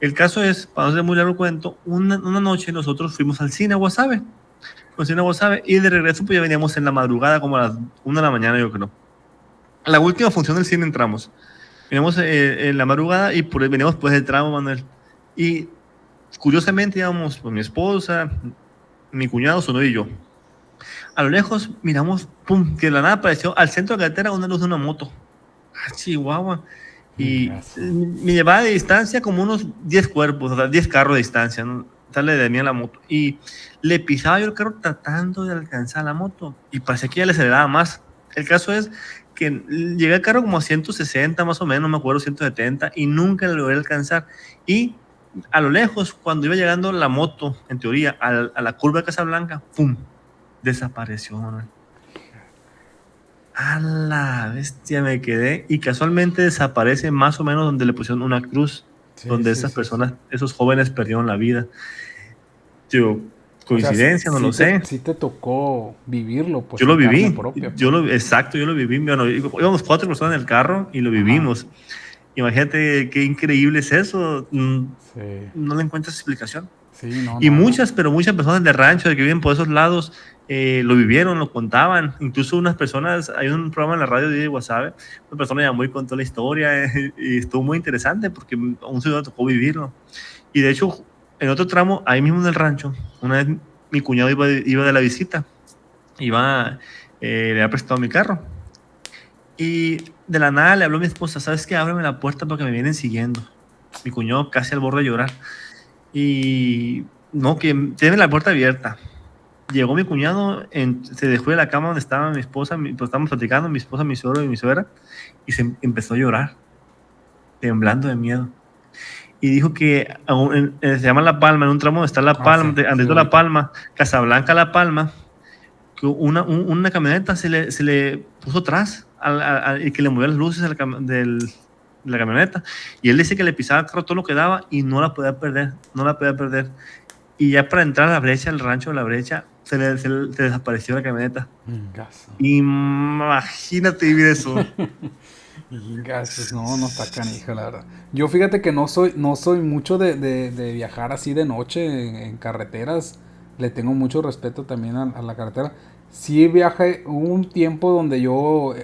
El caso es, para no ser muy largo el cuento, una noche nosotros fuimos al cine a Guasave, y de regreso pues ya veníamos en la madrugada, como a las 1 de la mañana, yo creo. A la última función del cine entramos. Veníamos en la madrugada y veníamos pues del tramo, Manuel. Y curiosamente íbamos pues, mi esposa, mi cuñado, su novio y yo. A lo lejos miramos, pum, que de la nada apareció al centro de la carretera una luz de una moto. Ah, Chihuahua. Y Gaso. me llevaba de distancia como unos 10 cuerpos, o sea, 10 carros de distancia, ¿no? Sale de mí a la moto. Y le pisaba yo el carro tratando de alcanzar la moto. Y parecía que ya le aceleraba más. El caso es que llegué al carro como a 160 más o menos, no me acuerdo, 170, y nunca le logré alcanzar. Y a lo lejos, cuando iba llegando la moto, en teoría, a la curva de Casablanca, ¡pum! Desapareció, Manuel. A la bestia me quedé y casualmente desaparece más o menos donde le pusieron una cruz, Sí, donde sí, esas sí, sí. personas, esos jóvenes perdieron la vida. Yo, O sea, sí, coincidencia, no lo sé. sí te tocó vivirlo, Yo pues, lo en carne viví, propia, pues. exacto, yo lo viví. Bueno, íbamos 4 personas en el carro y lo Ajá. vivimos. Imagínate qué increíble es eso. Sí. No le encuentras explicación. Sí, no, Y no, no. muchas, pero muchas personas de rancho, de que viven por esos lados, lo vivieron, lo contaban. Incluso unas personas, hay un programa en la radio de WhatsApp, una persona ya muy contó la historia y estuvo muy interesante porque a un ciudadano tocó vivirlo. Y de hecho, en otro tramo, ahí mismo en el rancho, una vez mi cuñado iba de la visita, iba, le había prestado mi carro. Y de la nada le habló a mi esposa, ¿sabes qué? Ábreme la puerta porque me vienen siguiendo. Mi cuñado casi al borde de llorar. Y no, que tiene la puerta abierta. Llegó mi cuñado, se dejó de la cama donde estaba mi esposa, pues estábamos platicando, mi esposa, mi suegro y mi suegra, y empezó a llorar, temblando de miedo. Y dijo que se llama La Palma, en un tramo donde está La Ah, sí, Palma, sí, antes de La ubico. Palma, Casablanca, La Palma, que una camioneta se le puso atrás y que le movió las luces de la camioneta. Y él dice que le pisaba el carro todo lo que daba y no la podía perder, no la podía perder. Y ya para entrar a la brecha, el rancho de la brecha, se desapareció la camioneta. Gaso. Imagínate vivir eso. Gasos, no, no está canija, la verdad. Yo fíjate que no soy mucho de viajar así de noche en carreteras. Le tengo mucho respeto también a la carretera. Sí viajé, hubo un tiempo donde yo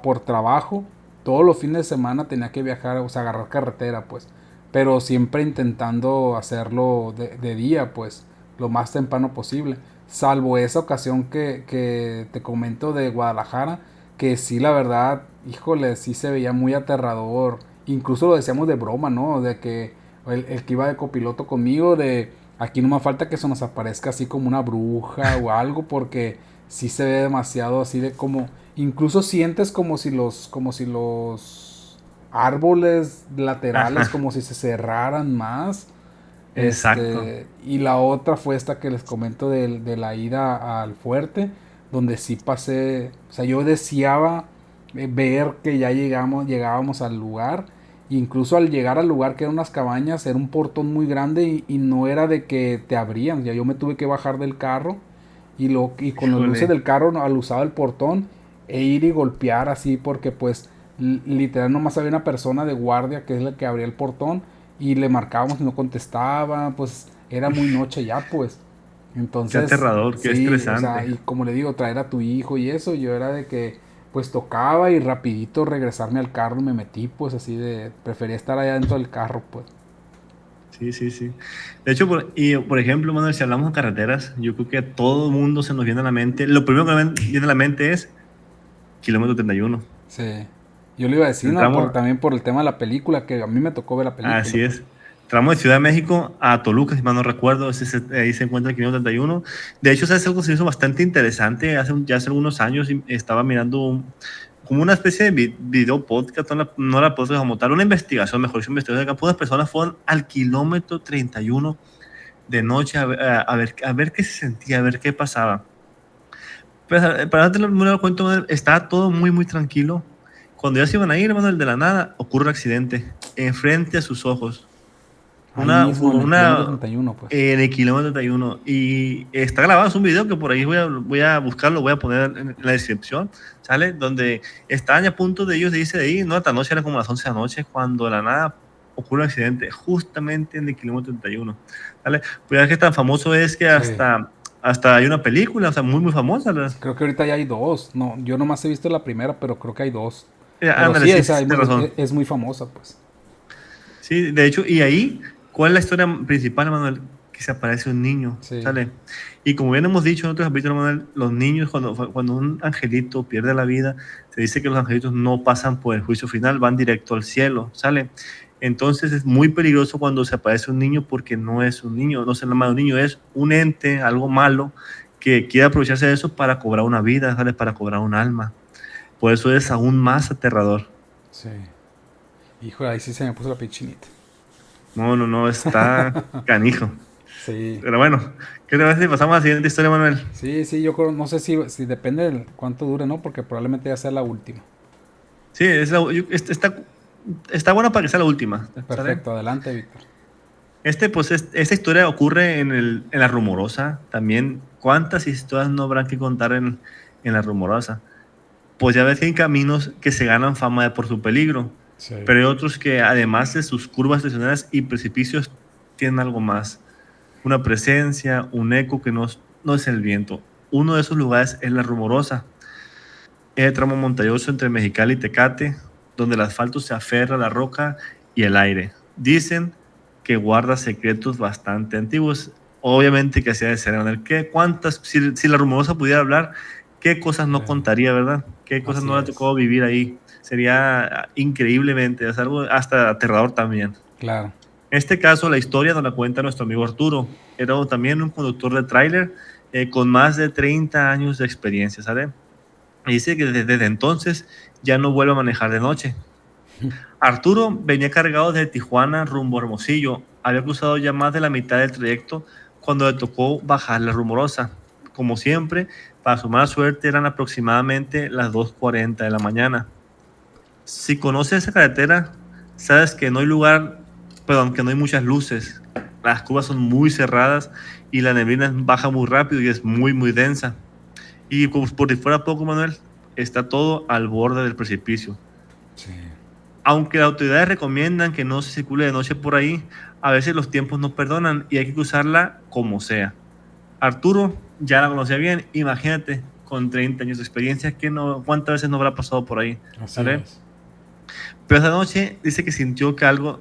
por trabajo, todos los fines de semana tenía que viajar, o sea, agarrar carretera, pues. Pero siempre intentando hacerlo de día, pues, lo más temprano posible. Salvo esa ocasión que te comento de Guadalajara, que sí, la verdad, híjole, sí se veía muy aterrador. Incluso lo decíamos de broma, ¿no? De que el que iba de copiloto conmigo, de aquí no me falta que se nos aparezca así como una bruja o algo, porque sí se ve demasiado así de como, incluso sientes como si los árboles laterales Ajá, como si se cerraran más. exacto. Y la otra fue esta que les comento de la ida al fuerte, donde sí pasé, o sea, yo deseaba ver que ya llegábamos al lugar. Incluso al llegar al lugar, que eran unas cabañas, era un portón muy grande y no era de que te abrían. Ya yo me tuve que bajar del carro y con las luces Híjole. del carro al usar el portón e ir y golpear así, porque pues literal nomás había una persona de guardia que es la que abría el portón y le marcábamos y no contestaba, pues era muy noche ya, pues. Qué Entonces, aterrador, qué sí, o sea, estresante. y como le digo, traer a tu hijo y eso, yo era de que pues tocaba y rapidito regresarme al carro, me metí, pues así de, prefería estar allá dentro del carro, pues. Sí, sí, sí. De hecho, por ejemplo, Manuel, si hablamos de carreteras, yo creo que a todo el mundo se nos viene a la mente, lo primero que viene a la mente es kilómetro 31. Sí. Yo le iba a decir, El no, tramo, también por el tema de la película, que a mí me tocó ver la película, así pues. es. Tramo de Ciudad de México a Toluca, si mal no recuerdo, ahí se encuentra el kilómetro 31. De hecho, ¿sabes algo que se hizo bastante interesante? Ya hace algunos años estaba mirando como una especie de video podcast, no la podcast como tal, una investigación, mejor dicho, investigación de campo. Unas personas fueron al kilómetro 31 de noche a ver qué se sentía, a ver qué pasaba. Pues, para darte el cuento, estaba todo muy, muy tranquilo. Cuando ya se iban a ir, hermano, el de la nada, ocurre un accidente enfrente a sus ojos. Ahí mismo en el kilómetro 31, pues. En el kilómetro 31. Y está grabado, es un video que por ahí voy a buscarlo, voy a poner en la descripción, ¿sale? Donde están a punto de ellos de irse de ahí, ¿no? Esta noche era como las 11 de la noche, cuando de la nada ocurre un accidente justamente en el kilómetro 31, ¿vale? Pues ya que tan famoso es que Sí. hasta hay una película, o sea, muy, muy famosa. Creo que ahorita ya hay dos. No, yo nomás he visto la primera, pero creo que hay dos. Pero Ándale, sí, sí, esa sí, tienes razón. es muy famosa, pues. Sí, de hecho, y ahí, ¿cuál es la historia principal, Manuel? Que se aparece un niño, Sí. ¿sale? Y como bien hemos dicho en otros capítulos, Manuel, los niños, cuando un angelito pierde la vida, se dice que los angelitos no pasan por el juicio final, van directo al cielo, ¿sale? Entonces es muy peligroso cuando se aparece un niño porque no es un niño, no se llama un niño, es un ente, algo malo, que quiere aprovecharse de eso para cobrar una vida, ¿sale? Para cobrar un alma. Por eso es aún más aterrador. Sí. Híjole, ahí sí se me puso la pichinita. No, no, no, está canijo. Sí. Pero bueno, ¿qué te parece si pasamos a la siguiente historia, Manuel? Sí, sí, yo creo, no sé si depende de cuánto dure, ¿no? Porque probablemente ya sea la última. Sí, está bueno para que sea la última, ¿sale? Perfecto, adelante, Víctor. Esta historia ocurre en La Rumorosa. También, ¿cuántas historias no habrán que contar en La Rumorosa? Pues ya ves que hay caminos que se ganan fama por su peligro, Sí. pero hay otros que además de sus curvas estacionarias y precipicios, tienen algo más. Una presencia, un eco que no es el viento. Uno de esos lugares es La Rumorosa. Es el tramo montañoso entre Mexicali y Tecate, donde el asfalto se aferra a la roca y el aire. Dicen que guarda secretos bastante antiguos. Obviamente que hacía de ser, Manuel. Si la Rumorosa pudiera hablar, qué cosas no contaría, ¿verdad? Qué cosas Así no le es. tocó vivir ahí. Sería increíblemente, es algo hasta aterrador también. Claro. En este caso, la historia nos la cuenta nuestro amigo Arturo. Era también un conductor de tráiler con más de 30 años de experiencia, ¿sabes? Y dice que desde entonces ya no vuelve a manejar de noche. Arturo venía cargado desde Tijuana rumbo a Hermosillo. Había cruzado ya más de la mitad del trayecto cuando le tocó bajar la Rumorosa. Como siempre, para su mala suerte eran aproximadamente las 2:40 de la mañana. Si conoces esa carretera, sabes que no hay lugar, perdón, que no hay muchas luces. Las curvas son muy cerradas y la neblina baja muy rápido y es muy, muy densa. Y como por si fuera poco, Manuel, está todo al borde del precipicio. Sí. Aunque las autoridades recomiendan que no se circule de noche por ahí, a veces los tiempos no perdonan y hay que cruzarla como sea. Arturo ya la conocía bien, imagínate, con 30 años de experiencia, ¿cuántas veces no habrá pasado por ahí? Así ¿Vale? es. Pero esa noche dice que sintió que algo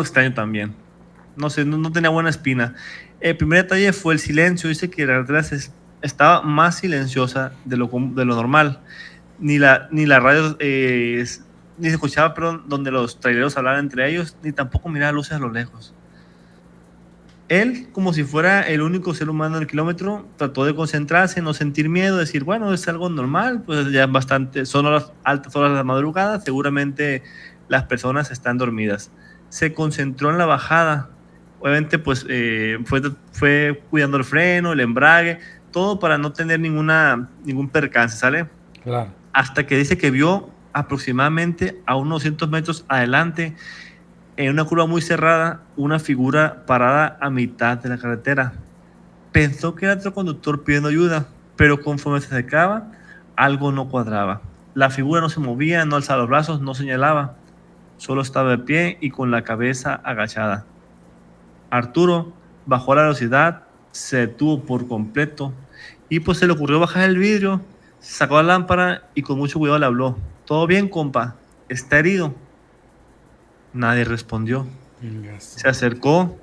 extraño también. No sé, no tenía buena espina. El primer detalle fue el silencio. Dice que la carretera estaba más silenciosa de lo normal. Ni la radio, ni se escuchaba, perdón, donde los traileros hablaban entre ellos, ni tampoco miraba luces a lo lejos. Él, como si fuera el único ser humano en el kilómetro, trató de concentrarse, no sentir miedo, decir, bueno, es algo normal, pues ya bastante, son altas horas de la madrugada, seguramente las personas están dormidas. Se concentró en la bajada, obviamente pues fue cuidando el freno, el embrague, todo para no tener ningún percance, ¿sale? Claro. Hasta que dice que vio aproximadamente a unos 200 metros adelante, en una curva muy cerrada, una figura parada a mitad de la carretera. Pensó que era otro conductor pidiendo ayuda, pero conforme se acercaba, algo no cuadraba. La figura no se movía, no alzaba los brazos, no señalaba, solo estaba de pie y con la cabeza agachada. Arturo bajó la velocidad, se detuvo por completo y pues se le ocurrió bajar el vidrio, sacó la lámpara y con mucho cuidado le habló. ¿Todo bien, compa? ¿Está herido? Nadie respondió. Ingazo. Se acercó,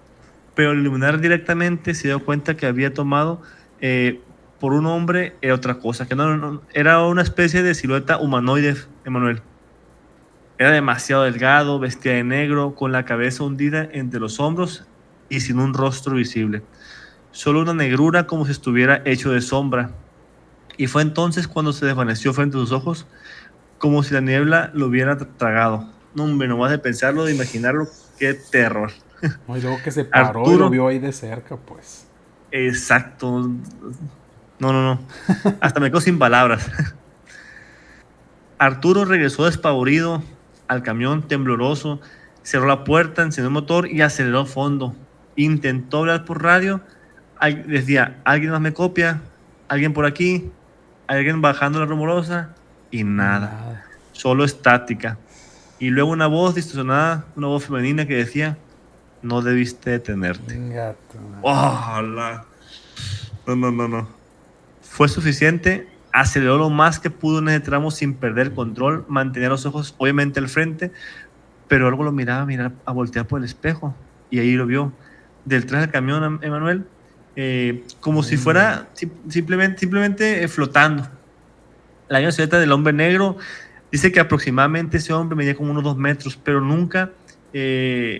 pero al iluminar directamente se dio cuenta que había tomado por un hombre era otra cosa, que era una especie de silueta humanoide, Emanuel. Era demasiado delgado, vestía de negro, con la cabeza hundida entre los hombros y sin un rostro visible. Solo una negrura como si estuviera hecho de sombra. Y fue entonces cuando se desvaneció frente a sus ojos, como si la niebla lo hubiera tragado. No, hombre, nomás de pensarlo, de imaginarlo, qué terror. No, y luego que se paró y lo Arturo, vio ahí de cerca, pues. exacto. No, no, no. Hasta me quedo sin palabras. Arturo regresó despavorido al camión, tembloroso. cerró la puerta, encendió el motor y aceleró a fondo. Intentó hablar por radio, decía, ¿alguien más me copia? ¿Alguien por aquí? ¿Alguien bajando la rumorosa? Y Y nada, nada. solo estática. Y luego una voz distorsionada, una voz femenina que decía, no debiste detenerte. Chinga tu madre. ¡Ojalá! No, no, no, no. Fue suficiente, aceleró lo más que pudo en ese tramo sin perder el control, mantenía los ojos obviamente al frente, pero algo lo miraba, a voltear por el espejo, y ahí lo vio, detrás del camión, Emanuel, como si fuera simplemente flotando. La misma silueta del hombre negro, dice que aproximadamente ese hombre medía como unos 2 metros, pero nunca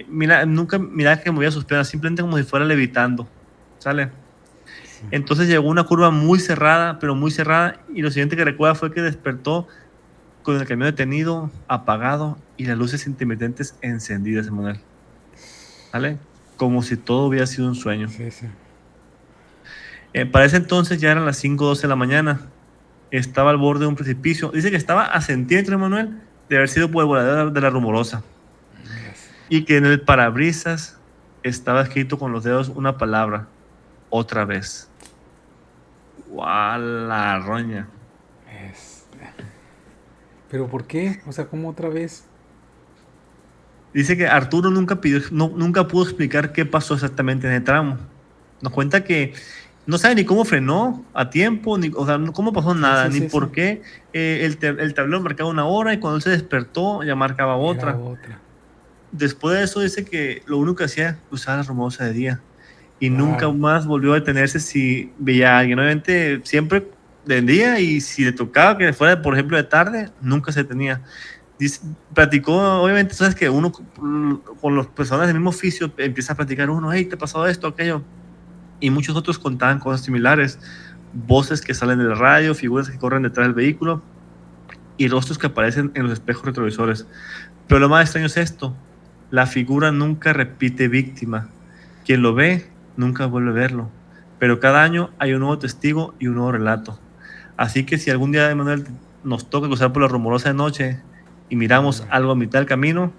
miraba que movía sus piernas, simplemente como si fuera levitando, ¿sale? Entonces llegó a una curva muy cerrada, pero muy cerrada, y lo siguiente que recuerda fue que despertó con el camión detenido, apagado y las luces intermitentes encendidas, Emanuel. ¿Vale? Como si todo hubiera sido un sueño. Sí, sí. Para ese entonces ya eran las 5:12 de la mañana. Estaba al borde de un precipicio. Dice que estaba a centímetros, Emanuel, de haber sido por el voladero de la rumorosa. Yes. Y que en el parabrisas estaba escrito con los dedos una palabra: otra vez. ¡Guau, la roña! ¿Pero por qué? O sea, ¿cómo otra vez? Dice que Arturo nunca pudo explicar qué pasó exactamente en el tramo. Nos cuenta que no sabe ni cómo frenó a tiempo, ni, o sea, cómo pasó nada, ni Sí. por qué el tablero marcaba una hora y cuando él se despertó ya marcaba Era otra. otra. Después de eso dice que lo único que hacía usaba la rumorosa de día y nunca Claro. más volvió a detenerse si veía a alguien. Obviamente siempre de día, y si le tocaba que fuera, por ejemplo, de tarde, nunca se detenía. Platicó, obviamente, sabes que uno con las personas del mismo oficio empieza a platicar uno, hey, ¿te ha pasado esto, aquello? Y muchos otros contaban cosas similares, voces que salen de la radio, figuras que corren detrás del vehículo y rostros que aparecen en los espejos retrovisores. Pero lo más extraño es esto: la figura nunca repite víctima. Quien lo ve nunca vuelve a verlo, pero cada año hay un nuevo testigo y un nuevo relato. Así que si algún día, Manuel, nos toca cruzar por la rumorosa de noche y miramos algo a mitad del camino,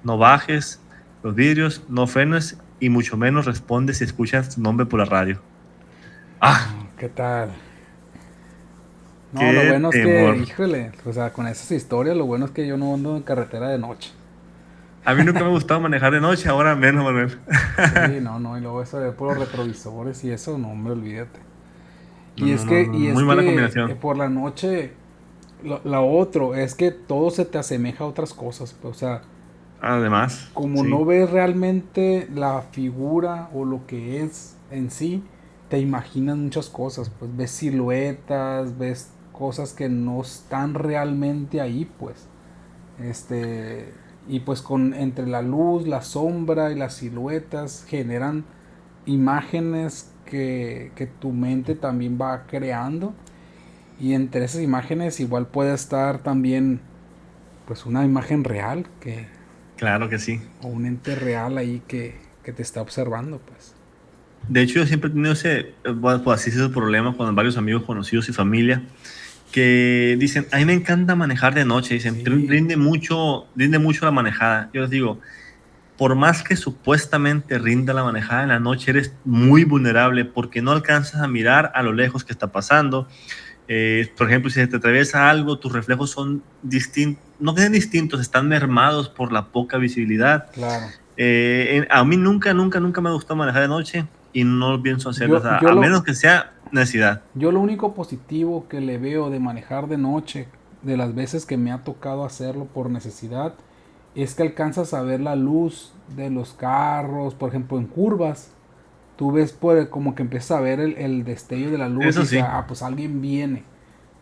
no bajes los vidrios, no frenes y mucho menos responde si escuchas tu nombre por la radio. ¡Ah! ¿Qué tal? No, lo ¡Qué bueno es que, temor! híjole, o sea, con esas historias, lo bueno es que yo no ando en carretera de noche. A mí nunca me ha gustado manejar de noche, ahora menos, Manuel. Sí, no, y luego eso de por los retrovisores y eso, no, hombre, olvídate. No, no, no, no, Y es muy mala que combinación. por la noche, la otro, es que todo se te asemeja a otras cosas, pues, o sea, Además, como no sí. ves realmente la figura o lo que es en sí, te imaginas muchas cosas, pues ves siluetas, ves cosas que no están realmente ahí, pues. Y pues con entre la luz, la sombra y las siluetas generan imágenes que tu mente también va creando. Y entre esas imágenes igual puede estar también pues una imagen real Claro que sí. o un ente real ahí que te está observando, pues. De hecho, yo siempre he tenido bueno, pues así ese problema con varios amigos, conocidos y familia, que dicen, a mí me encanta manejar de noche, dicen, Sí, rinde mucho la manejada. Yo les digo, por más que supuestamente rinda la manejada en la noche, eres muy vulnerable porque no alcanzas a mirar a lo lejos que está pasando. Por ejemplo, si se te atraviesa algo, tus reflejos son distintos, no que sean distintos, están mermados por la poca visibilidad. claro. A mí nunca me ha gustado manejar de noche y no lo pienso hacerlo, o Yo, sea, yo a lo, menos que sea necesidad. yo lo único positivo que le veo de manejar de noche, de las veces que me ha tocado hacerlo por necesidad, es que alcanzas a ver la luz de los carros, por ejemplo, en curvas. Tú ves como que empiezas a ver el destello de la luz y Eso dices, sí, ah, pues alguien viene.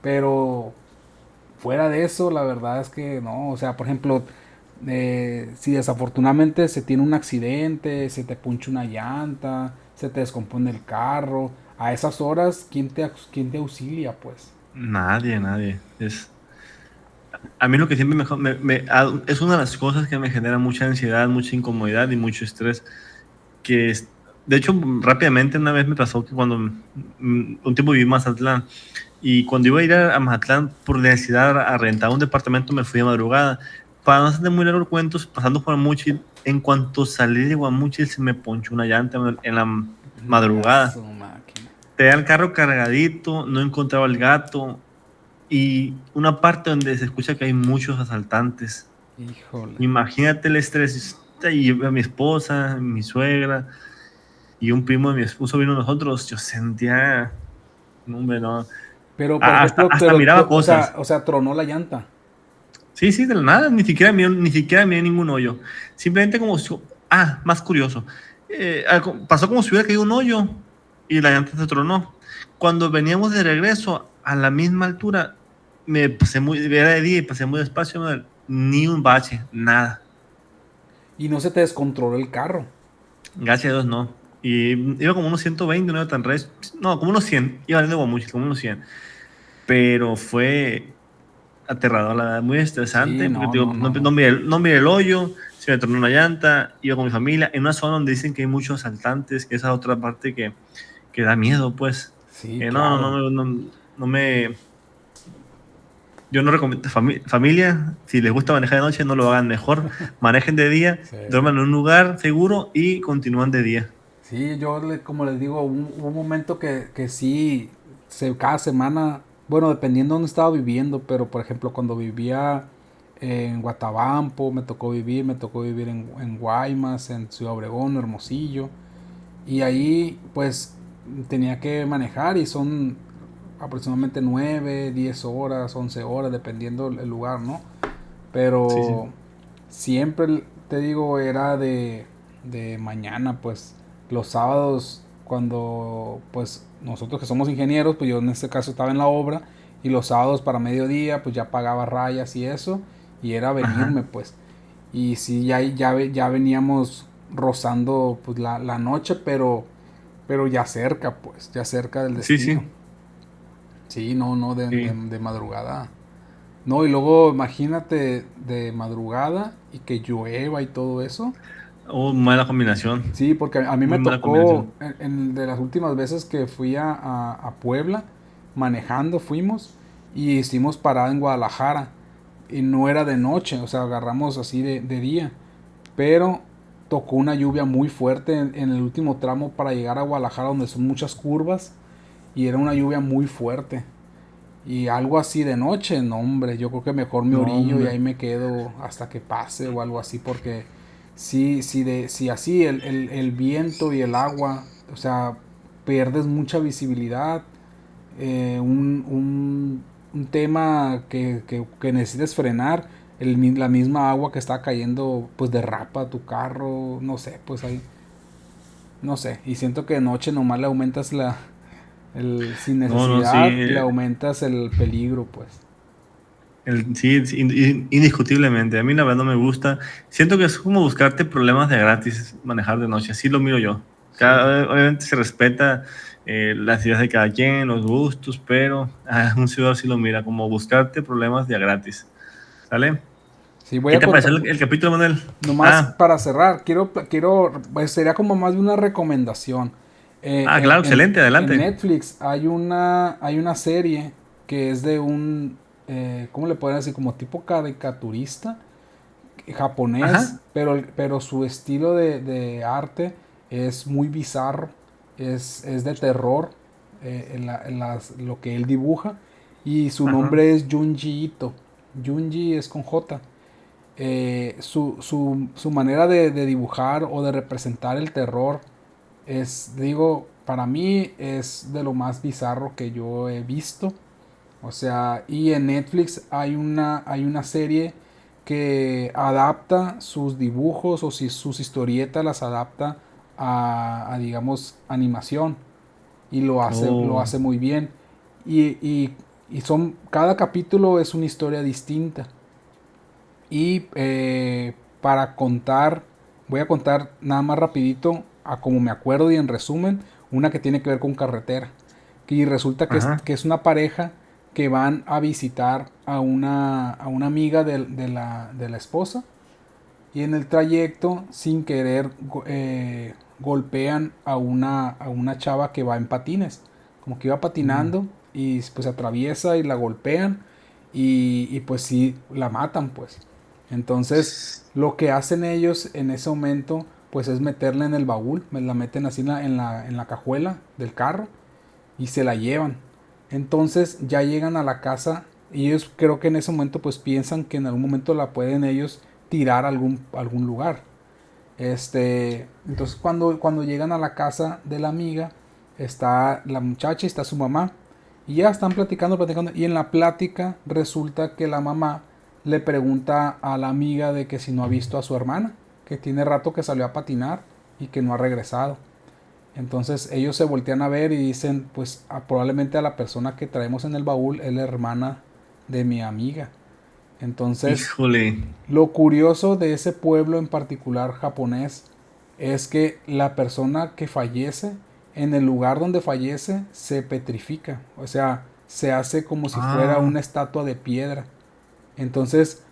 Pero fuera de eso, la verdad es que no. O sea, por ejemplo, si desafortunadamente se tiene un accidente, se te puncha una llanta, se te descompone el carro, a esas horas, quién te auxilia, pues? nadie. A mí lo que siempre es una de las cosas que me genera mucha ansiedad, mucha incomodidad y mucho estrés, de hecho, rápidamente una vez me pasó que cuando un tiempo viví en Mazatlán, y cuando iba a ir a Mazatlán por necesidad a rentar un departamento me fui de madrugada, para no hacer muy largo cuentos, pasando por Guamuchil, en cuanto salí de Guamuchil se me ponchó una llanta en la Su madrugada. máquina. Tenía el carro cargadito, no encontraba el gato y una parte donde se escucha que hay muchos asaltantes. Híjole. Imagínate el estrés. Y a mi esposa, mi suegra y un primo de mi esposo vino nosotros. Yo sentía, no, hombre, no. Pero, por ejemplo, Hasta miraba cosas. o sea, tronó la llanta. Sí, sí, de la nada, ni siquiera miré ningún hoyo. Simplemente como más curioso. Pasó como si hubiera caído un hoyo y la llanta se tronó. Cuando veníamos de regreso a la misma altura, era de día y pasé muy despacio, no, ni un bache, nada. Y no se te descontroló el carro. Gracias a Dios, no. Y iba como unos 120, no iba tan recio. No, como unos 100. Iba de mucho, como unos 100. Pero fue aterrador, la verdad, muy Sí, estresante, porque no, digo, no, no, no. no miré el hoyo, se me tornó una llanta, iba con mi familia, en una zona donde dicen que hay muchos asaltantes, que esa otra parte que da miedo, pues. Sí, No, claro. no me... Yo no recomiendo, familia, si les gusta manejar de noche, no lo hagan mejor, manejen de día, Sí. duerman en un lugar seguro y continúan de día. Sí, como les digo, hubo un momento que sí, cada semana, bueno, dependiendo de dónde estaba viviendo, pero por ejemplo, cuando vivía en Guatabampo, me tocó vivir en Guaymas, en Ciudad Obregón, Hermosillo, y ahí pues tenía que manejar y son aproximadamente 9 10 horas, 11 horas, dependiendo el lugar, ¿no? Sí, sí. Pero siempre, te digo, era de mañana, pues los sábados, cuando pues nosotros que somos ingenieros, pues yo en este caso estaba en la obra, y los sábados para mediodía pues ya pagaba rayas y eso, y era venirme Ajá. pues. Y sí, ya veníamos rozando pues la noche, pero ya cerca, pues, ya cerca del Sí, destino. sí. Sí, no, no, Sí. de madrugada. No, y luego imagínate de madrugada y que llueva y todo eso. Oh, mala combinación. Sí, porque a mí me Muy mala tocó, combinación. de las últimas veces que fui a Puebla, manejando fuimos y hicimos parada en Guadalajara. Y no era de noche, o sea, agarramos así de día. Pero tocó una lluvia muy fuerte en el último tramo para llegar a Guadalajara, donde son muchas curvas. Y era una lluvia muy fuerte. Y algo así de noche, no hombre, yo creo que mejor me No, orillo y hombre. ahí me quedo hasta que pase o algo así, porque si así el viento y el agua, o sea, pierdes mucha visibilidad, un tema que necesites frenar, la misma agua que está cayendo, pues derrapa tu carro, no sé, pues ahí, no sé, y siento que de noche nomás le aumentas sin No, no, sí. necesidad, le aumentas el peligro, pues. Sí, sí, indiscutiblemente. A mí la verdad no me gusta. Siento que es como buscarte problemas de gratis manejar de noche. Así lo miro yo. Sí. Obviamente se respeta las ideas de cada quien, los gustos, pero un ciudadano sí lo mira como buscarte problemas de gratis. ¿Sale? Sí, voy ¿Qué a te contar, pareció el capítulo, Manuel? nomás Ah, para cerrar, pues sería como más de una recomendación. claro, excelente, En adelante. Netflix hay una serie que es de ¿cómo le pueden decir? Como tipo caricaturista japonés, Ajá, pero su estilo de arte es muy bizarro, es de terror, lo que él dibuja, y su ajá. nombre es Junji Ito. Junji es con J. Su manera de dibujar o de representar el terror digo, para mí es de lo más bizarro que yo he visto. O sea, y en Netflix hay una serie que adapta sus dibujos o si sus historietas las adapta digamos, animación. Y lo Oh, hace muy bien. Y cada capítulo es una historia distinta. Y para contar, voy a contar nada más rapidito, a como me acuerdo y en resumen, una que tiene que ver con carretera. Y resulta ajá. que es una pareja que van a visitar a una amiga de la esposa. Y en el trayecto, sin querer, golpean a una chava que va en patines. Como que iba Mm. patinando y pues atraviesa y la golpean. Y pues sí, la matan pues. Entonces, lo que hacen ellos en ese momento, pues es meterla en el baúl, la meten así en la cajuela del carro y se la llevan. Entonces ya llegan a la casa y ellos creo que en ese momento pues piensan que en algún momento la pueden ellos tirar a algún lugar. Entonces cuando llegan a la casa de la amiga, está la muchacha y está su mamá. Y ya están platicando. Y en la plática resulta que la mamá le pregunta a la amiga de que si no ha visto a su hermana, que tiene rato que salió a patinar y que no ha regresado. Entonces ellos se voltean a ver y dicen, pues probablemente a la persona que traemos en el baúl es la hermana de mi amiga. Entonces, Híjole. lo curioso de ese pueblo en particular japonés es que la persona que fallece, en el lugar donde fallece, se petrifica. O sea, se hace como si fuera Ah, una estatua de piedra. Entonces,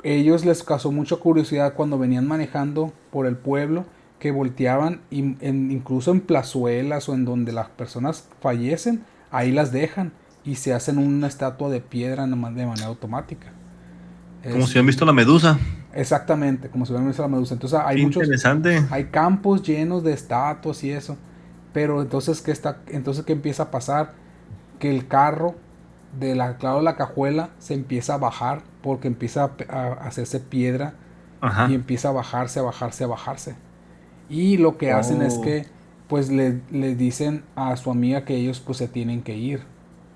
ellos les causó mucha curiosidad cuando venían manejando por el pueblo, que volteaban y incluso en plazuelas o en donde las personas fallecen, ahí las dejan y se hacen una estatua de piedra de manera automática. como si hubieran Este, visto la medusa. Exactamente, como si hubieran visto la medusa. Entonces Qué interesante. hay campos llenos de estatuas y eso. Pero entonces, entonces ¿qué empieza a pasar? Que el carro claro, la cajuela se empieza a bajar porque empieza a hacerse piedra y Ajá. empieza a bajarse, a bajarse, a bajarse. Y lo que hacen es Oh, que pues le dicen a su amiga que ellos pues se tienen que ir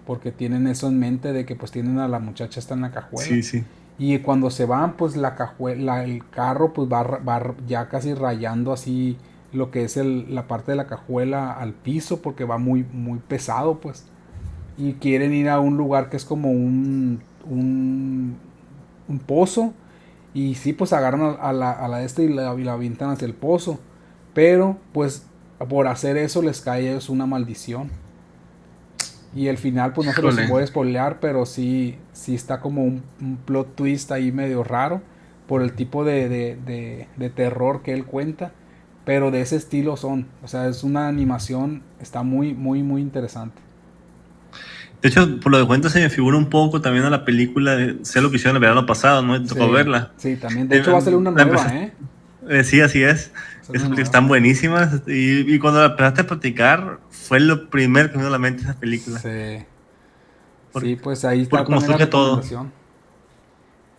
porque tienen eso en mente de que pues tienen a la muchacha está en la cajuela. sí, sí. Y cuando se van, pues el carro pues va ya casi rayando así lo que es la parte de la cajuela al piso porque va muy, muy pesado pues. Y quieren ir a un lugar que es como un pozo. Y sí, pues agarran a la y la avientan hacia el pozo. Pero pues por hacer eso les cae a ellos una maldición. Y el final, pues no se los Híjole. voy a spoilear, pero sí está como un plot twist ahí medio raro por el tipo de terror que él cuenta. Pero de ese estilo son. O sea, es una animación, está muy, muy, muy interesante. De hecho, por lo que cuentas, se me figura un poco también a la película de Sé lo que hicieron el verano pasado, ¿no? Me tocó Sí, verla. sí, también. De hecho, va a salir Eh, una la nueva, empecé- ¿eh? sí, así es. Va a salir Esas una películas nueva. están buenísimas. Y cuando la empezaste a platicar, fue lo primero que me vino a la mente esa película. Sí, Por, sí, pues ahí por está cómo también la surge todo. recomendación.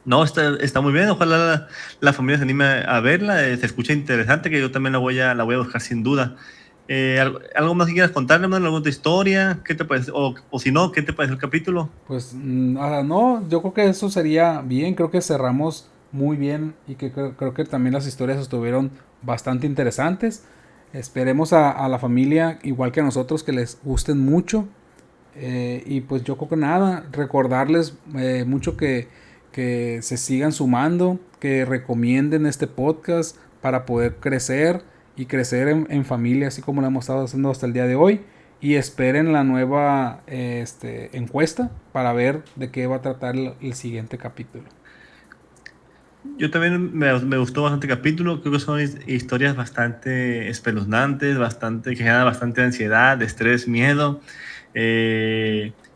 No, está muy bien. Ojalá la familia se anime a verla. Se escucha interesante, que yo también la voy a buscar sin duda. ¿Algo más que quieras contarle, man? ¿Alguna otra historia? ¿Qué te parece? O si no, ¿qué te parece el capítulo? Pues no, yo creo que eso sería bien, creo que cerramos muy bien y que creo que también las historias estuvieron bastante interesantes. Esperemos a la familia, igual que a nosotros, que les gusten mucho. Y pues yo creo que nada, recordarles mucho que se sigan sumando, que recomienden este podcast para poder crecer y crecer en familia, así como lo hemos estado haciendo hasta el día de hoy. Y esperen la nueva encuesta para ver de qué va a tratar el siguiente capítulo. Yo también me gustó bastante el capítulo. Creo que son historias bastante espeluznantes, que generan bastante ansiedad, estrés, miedo.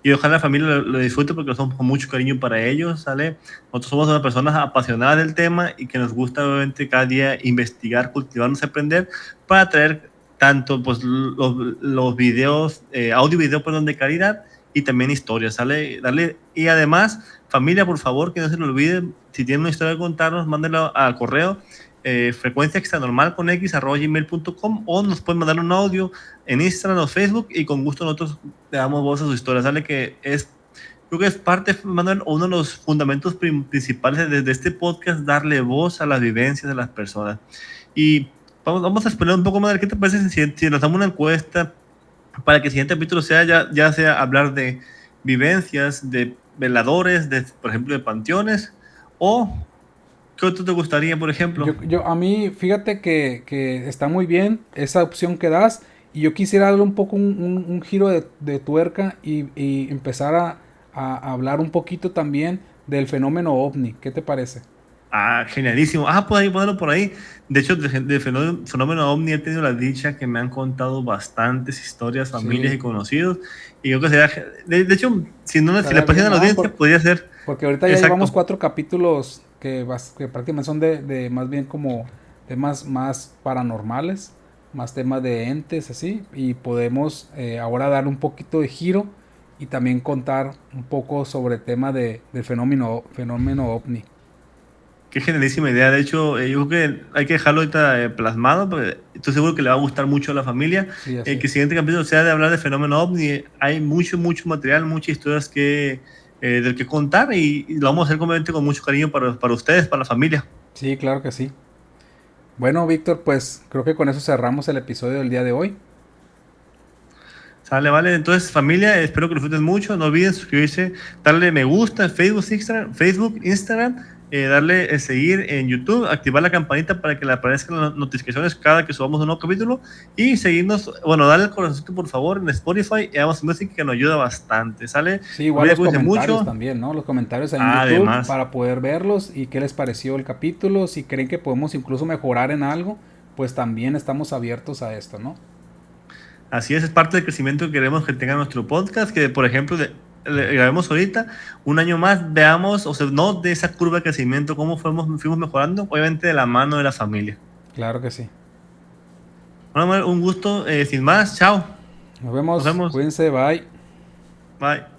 Y ojalá la familia lo disfrute porque lo hacemos con mucho cariño para ellos, ¿sale? Nosotros somos unas personas apasionadas del tema y que nos gusta obviamente cada día investigar, cultivarnos, aprender para traer tanto pues los videos, audio y video, perdón, de calidad y también historias, ¿sale? Y además, familia, por favor, que no se lo olviden, si tienen una historia que contarnos, mándenla al correo frecuencia extranormal con x@gmail.com o nos pueden mandar un audio en Instagram o Facebook y con gusto nosotros le damos voz a su historia. Sale que creo que es parte, Manuel, o uno de los fundamentos principales de este podcast, darle voz a las vivencias de las personas. Y vamos a esperar un poco más. ¿Qué te parece si nos damos una encuesta para que el siguiente capítulo sea ya sea hablar de vivencias, de veladores, por ejemplo, de panteones, o qué otro te gustaría, por ejemplo? A mí, fíjate que está muy bien esa opción que das. Y yo quisiera darle un poco un giro de tuerca y empezar a hablar un poquito también del fenómeno ovni. ¿Qué te parece? Ah, genialísimo. Ah, pues ahí ponerlo por ahí. De hecho, de fenómeno OVNI he tenido la dicha que me han contado bastantes historias, familias y Sí, conocidos. Y creo que sería, de hecho, si no, si le estaría pasan bien, a la ¿no? audiencia, podría ser Porque ahorita ya llevamos exacto. 4 capítulos que prácticamente son de más bien como temas más paranormales, más temas de entes así, y podemos ahora dar un poquito de giro y también contar un poco sobre el tema del fenómeno ovni. Qué genialísima idea. De hecho, yo creo que hay que dejarlo ahorita plasmado, porque estoy seguro que le va a gustar mucho a la familia. Sí, así Que el es. siguiente capítulo sea de hablar de fenómeno ovni. Hay mucho, mucho material, muchas historias del que contar y lo vamos a hacer obviamente con mucho cariño para ustedes, para la familia. Sí, claro que sí. Bueno, Víctor, pues creo que con eso cerramos el episodio del día de hoy. Sale, vale. Entonces, familia, espero que lo disfruten mucho. No olviden suscribirse, darle me gusta en Facebook, Instagram, darle seguir en YouTube, activar la campanita para que le aparezcan las notificaciones cada que subamos un nuevo capítulo y seguirnos, bueno, darle el corazoncito por favor en Spotify y Amazon Music que nos ayuda bastante. ¿Sale? Sí, igual Familia, los cuídense comentarios mucho. también, ¿no? Los comentarios ahí en YouTube Además, para poder verlos y qué les pareció el capítulo. Si creen que podemos incluso mejorar en algo, pues también estamos abiertos a esto, ¿no? así es parte del crecimiento que queremos que tenga nuestro podcast, que por ejemplo le grabemos ahorita, un año más, veamos, o sea, no de esa curva de crecimiento, cómo fuimos mejorando, obviamente de la mano de la familia. Claro que sí. Bueno, Manuel, un gusto, sin más, chao, Nos nos vemos, vemos, cuídense, bye. bye.